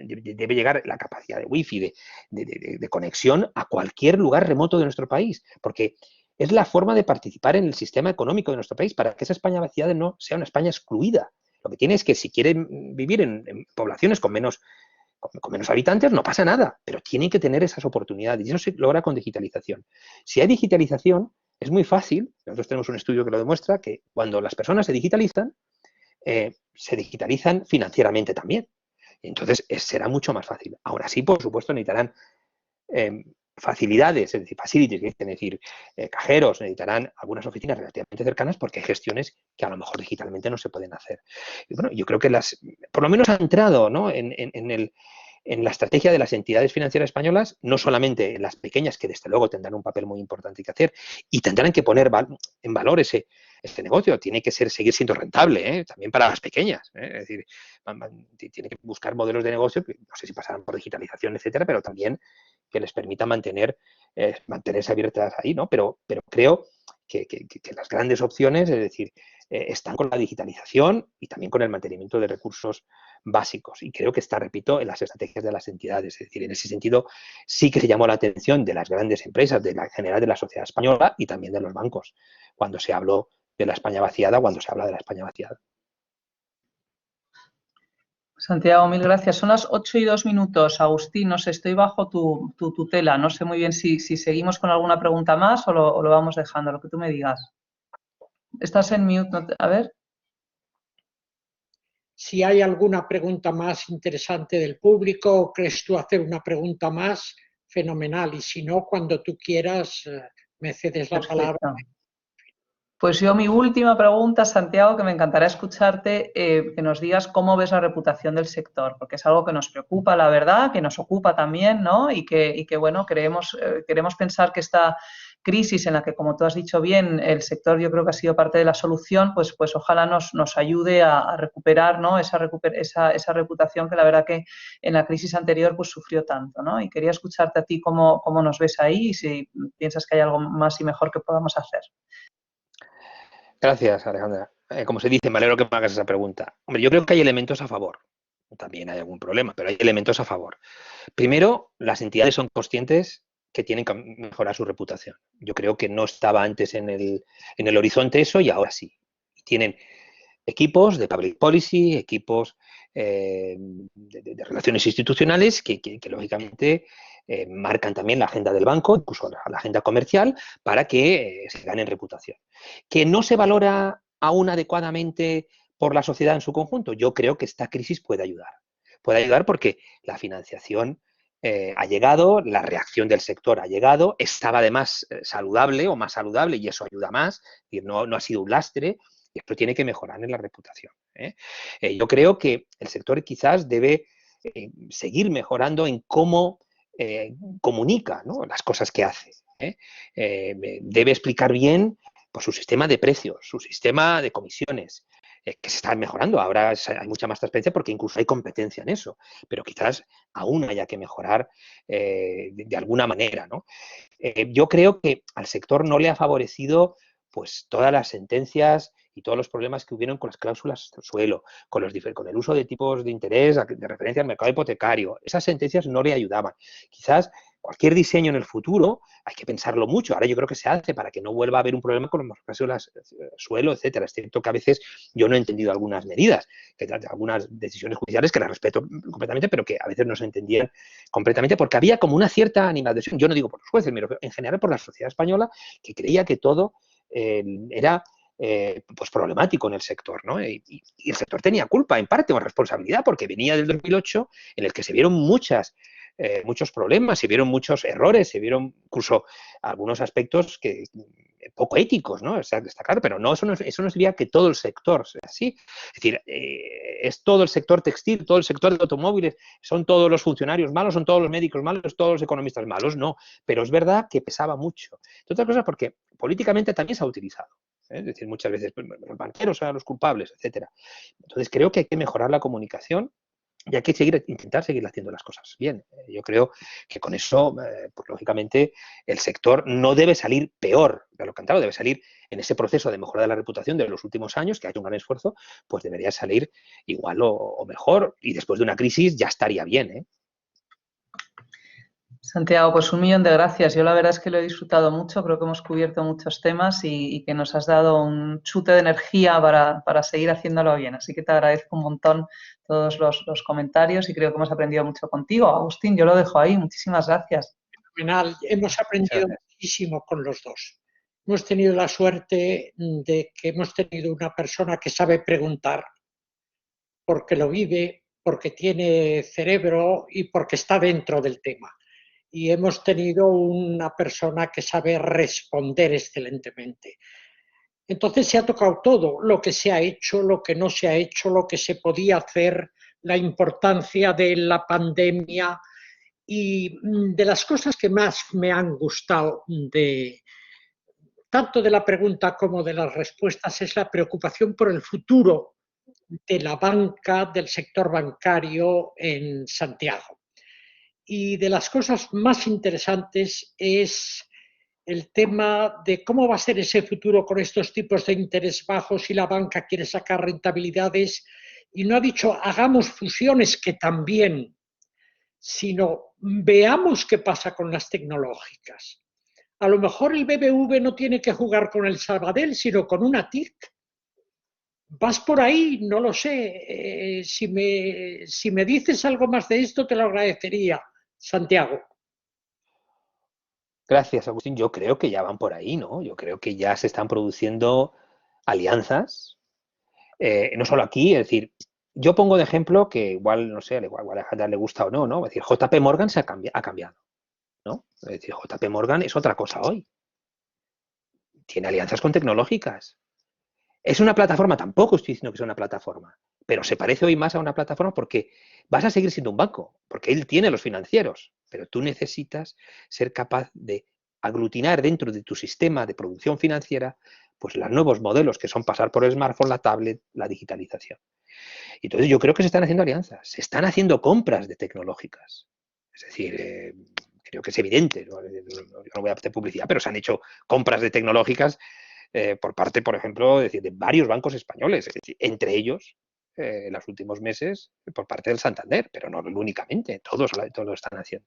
debe llegar la capacidad de wifi, de conexión a cualquier lugar remoto de nuestro país, porque es la forma de participar en el sistema económico de nuestro país para que esa España vaciada no sea una España excluida. Lo que tiene es que si quieren vivir en poblaciones con menos habitantes, no pasa nada, pero tienen que tener esas oportunidades y eso se logra con digitalización. Si hay digitalización, es muy fácil, nosotros tenemos un estudio que lo demuestra, que cuando las personas se digitalizan financieramente también. Entonces será mucho más fácil. Ahora sí, por supuesto, necesitarán facilidades, es decir, facilities, es decir, cajeros, necesitarán algunas oficinas relativamente cercanas porque hay gestiones que a lo mejor digitalmente no se pueden hacer. Y bueno, yo creo que por lo menos ha entrado, ¿no?, en la estrategia de las entidades financieras españolas, no solamente en las pequeñas, que desde luego tendrán un papel muy importante que hacer, y tendrán que poner en valor ese negocio. Tiene que seguir siendo rentable, también para las pequeñas. Es decir, tiene que buscar modelos de negocio que no sé si pasarán por digitalización, etcétera, pero también que les permita mantenerse abiertas ahí, ¿no? Pero creo que las grandes opciones, es decir, están con la digitalización y también con el mantenimiento de recursos básicos. Y creo que está, repito, en las estrategias de las entidades. Es decir, en ese sentido sí que se llamó la atención de las grandes empresas, en general de la sociedad española y también de los bancos, cuando se habló de la España vaciada, cuando se habla de la España vaciada. Santiago, mil gracias. Son las 8:02. Agustín, no sé, estoy bajo tu tutela. No sé muy bien si seguimos con alguna pregunta más o lo vamos dejando, lo que tú me digas. Estás en mute, a ver. Si hay alguna pregunta más interesante del público o crees tú hacer una pregunta más, fenomenal. Y si no, cuando tú quieras, me cedes la palabra. Pues yo mi última pregunta, Santiago, que me encantará escucharte, que nos digas cómo ves la reputación del sector, porque es algo que nos preocupa, la verdad, que nos ocupa también, ¿no? Y que bueno, queremos pensar que esta crisis en la que, como tú has dicho bien, el sector yo creo que ha sido parte de la solución, pues ojalá nos ayude a recuperar, ¿no?, esa reputación que la verdad que en la crisis anterior pues sufrió tanto, ¿no? Y quería escucharte a ti cómo nos ves ahí y si piensas que hay algo más y mejor que podamos hacer. Gracias, Alejandra. Como se dice, me alegro que me hagas esa pregunta. Hombre, yo creo que hay elementos a favor. También hay algún problema, pero hay elementos a favor. Primero, las entidades son conscientes que tienen que mejorar su reputación. Yo creo que no estaba antes en el horizonte eso y ahora sí. Tienen equipos de public policy, equipos de relaciones institucionales que lógicamente marcan también la agenda del banco, incluso la agenda comercial, para que se ganen reputación. Que no se valora aún adecuadamente por la sociedad en su conjunto. Yo creo que esta crisis puede ayudar. Puede ayudar porque la financiación ha llegado, la reacción del sector ha llegado, estaba además saludable o más saludable y eso ayuda más, es decir, no ha sido un lastre. Y esto tiene que mejorar en la reputación. Yo creo que el sector quizás debe seguir mejorando en cómo comunica, ¿no?, las cosas que hace. Debe explicar bien pues, su sistema de precios, su sistema de comisiones, que se está mejorando. Ahora hay mucha más transparencia porque incluso hay competencia en eso, pero quizás aún haya que mejorar de alguna manera, ¿no? Yo creo que al sector no le ha favorecido pues todas las sentencias y todos los problemas que hubieron con las cláusulas del suelo, con el uso de tipos de interés de referencia al mercado hipotecario. Esas sentencias no le ayudaban. Quizás cualquier diseño en el futuro hay que pensarlo mucho. Ahora yo creo que se hace para que no vuelva a haber un problema con las cláusulas suelo, etcétera. Es cierto que a veces yo no he entendido algunas medidas, algunas decisiones judiciales que las respeto completamente, pero que a veces no se entendían completamente porque había como una cierta animadversión. Yo no digo por los jueces, pero en general por la sociedad española, que creía que todo era pues problemático en el sector, ¿no? Y el sector tenía culpa, en parte, o responsabilidad, porque venía del 2008 en el que se vieron muchos problemas, se vieron muchos errores, se vieron incluso algunos aspectos poco éticos, ¿no? Está claro, pero eso no significa que todo el sector sea así. Es decir, es todo el sector textil, todo el sector de automóviles, son todos los funcionarios malos, son todos los médicos malos, todos los economistas malos, no. Pero es verdad que pesaba mucho. Entre otras cosas porque políticamente también se ha utilizado. Es decir, muchas veces los banqueros son los culpables, etcétera. Entonces creo que hay que mejorar la comunicación y hay que intentar seguir haciendo las cosas bien. Yo creo que con eso, pues lógicamente, el sector no debe salir peor de lo cantado, debe salir en ese proceso de mejora de la reputación de los últimos años, que ha hecho un gran esfuerzo, pues debería salir igual o mejor, y después de una crisis ya estaría bien, ¿eh? Santiago, pues 1.000.000 de gracias. Yo la verdad es que lo he disfrutado mucho, creo que hemos cubierto muchos temas y que nos has dado un chute de energía para seguir haciéndolo bien. Así que te agradezco un montón todos los comentarios y creo que hemos aprendido mucho contigo. Agustín, yo lo dejo ahí. Muchísimas gracias. Fenomenal. Hemos aprendido muchísimo con los dos. Hemos tenido la suerte de que hemos tenido una persona que sabe preguntar, porque lo vive, porque tiene cerebro y porque está dentro del tema. Y hemos tenido una persona que sabe responder excelentemente. Entonces se ha tocado todo, lo que se ha hecho, lo que no se ha hecho, lo que se podía hacer, la importancia de la pandemia y de las cosas que más me han gustado tanto de la pregunta como de las respuestas es la preocupación por el futuro de la banca, del sector bancario en Santiago. Y de las cosas más interesantes es el tema de cómo va a ser ese futuro con estos tipos de interés bajos si la banca quiere sacar rentabilidades. Y no ha dicho hagamos fusiones, que también, sino veamos qué pasa con las tecnológicas. A lo mejor el BBV no tiene que jugar con el Sabadell, sino con una TIC. ¿Vas por ahí? No lo sé. Si me dices algo más de esto, te lo agradecería, Santiago. Gracias, Agustín. Yo creo que ya van por ahí, ¿no? Yo creo que ya se están produciendo alianzas, no solo aquí, es decir, yo pongo de ejemplo que igual, no sé, igual a Alejandra le gusta o no, ¿no? Es decir, JP Morgan ha cambiado, ¿no? Es decir, JP Morgan es otra cosa hoy. Tiene alianzas con tecnológicas. Es una plataforma, tampoco estoy diciendo que sea una plataforma, pero se parece hoy más a una plataforma porque vas a seguir siendo un banco, porque él tiene los financieros, pero tú necesitas ser capaz de aglutinar dentro de tu sistema de producción financiera pues los nuevos modelos que son pasar por el smartphone, la tablet, la digitalización. Y entonces yo creo que se están haciendo alianzas, se están haciendo compras de tecnológicas. Es decir, creo que es evidente, ¿no? Yo no voy a hacer publicidad, pero se han hecho compras de tecnológicas por parte, por ejemplo, de varios bancos españoles, es decir, entre ellos, en los últimos meses, por parte del Santander, pero no únicamente, todos lo están haciendo.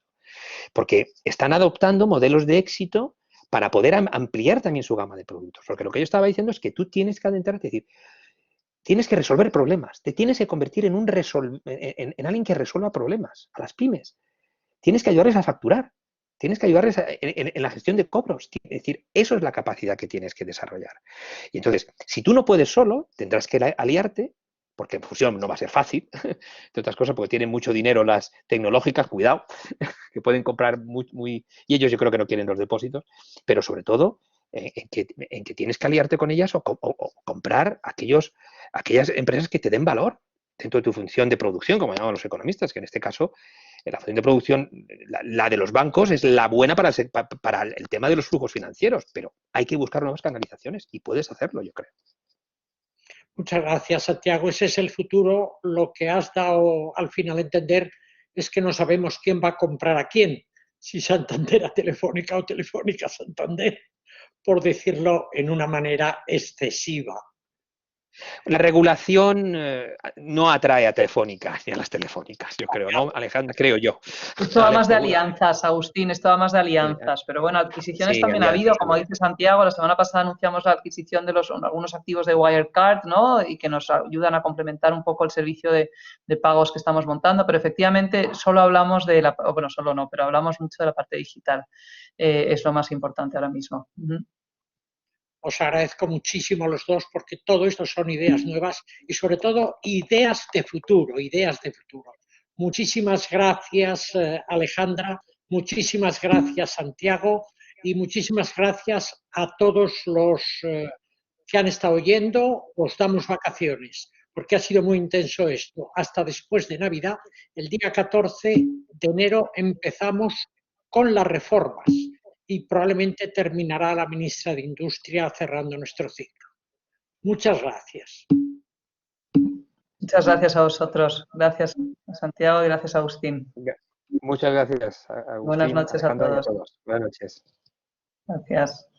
Porque están adoptando modelos de éxito para poder ampliar también su gama de productos. Porque lo que yo estaba diciendo es que tú tienes que adentrarte, es decir, tienes que resolver problemas, te tienes que convertir en alguien que resuelva problemas, a las pymes. Tienes que ayudarles a facturar, tienes que ayudarles en la gestión de cobros. Es decir, eso es la capacidad que tienes que desarrollar. Y entonces, si tú no puedes solo, tendrás que aliarte, porque en fusión no va a ser fácil, entre otras cosas, porque tienen mucho dinero las tecnológicas, cuidado, que pueden comprar muy, y ellos yo creo que no quieren los depósitos, pero sobre todo en que tienes que aliarte con ellas o comprar aquellas empresas que te den valor dentro de tu función de producción, como llaman los economistas, que en este caso la función de producción, la de los bancos, es la buena para el tema de los flujos financieros, pero hay que buscar nuevas canalizaciones y puedes hacerlo, yo creo. Muchas gracias, Santiago. Ese es el futuro. Lo que has dado al final a entender es que no sabemos quién va a comprar a quién, si Santander a Telefónica o Telefónica a Santander, por decirlo en una manera excesiva. La regulación no atrae a Telefónica ni a las telefónicas, yo creo, ¿no, Alejandra? Creo yo. Esto va más de alianzas, Agustín, esto va más de alianzas. Pero bueno, adquisiciones Sí, también ha habido, como dice Santiago, la semana pasada anunciamos la adquisición de algunos activos de Wirecard, ¿no? Y que nos ayudan a complementar un poco el servicio de pagos que estamos montando, pero efectivamente solo hablamos de bueno, solo no, pero hablamos mucho de la parte digital. Es lo más importante ahora mismo. Os agradezco muchísimo a los dos porque todo esto son ideas nuevas y sobre todo ideas de futuro, ideas de futuro. Muchísimas gracias, Alejandra, muchísimas gracias, Santiago, y muchísimas gracias a todos los que han estado oyendo. Os damos vacaciones porque ha sido muy intenso esto. Hasta después de Navidad, el día 14 de enero empezamos con las reformas y probablemente terminará la ministra de Industria cerrando nuestro ciclo. Muchas gracias. Muchas gracias a vosotros. Gracias a Santiago y gracias a Agustín. Muchas gracias, Agustín. Buenas noches, Alejandra, a todos. Buenas noches. Gracias.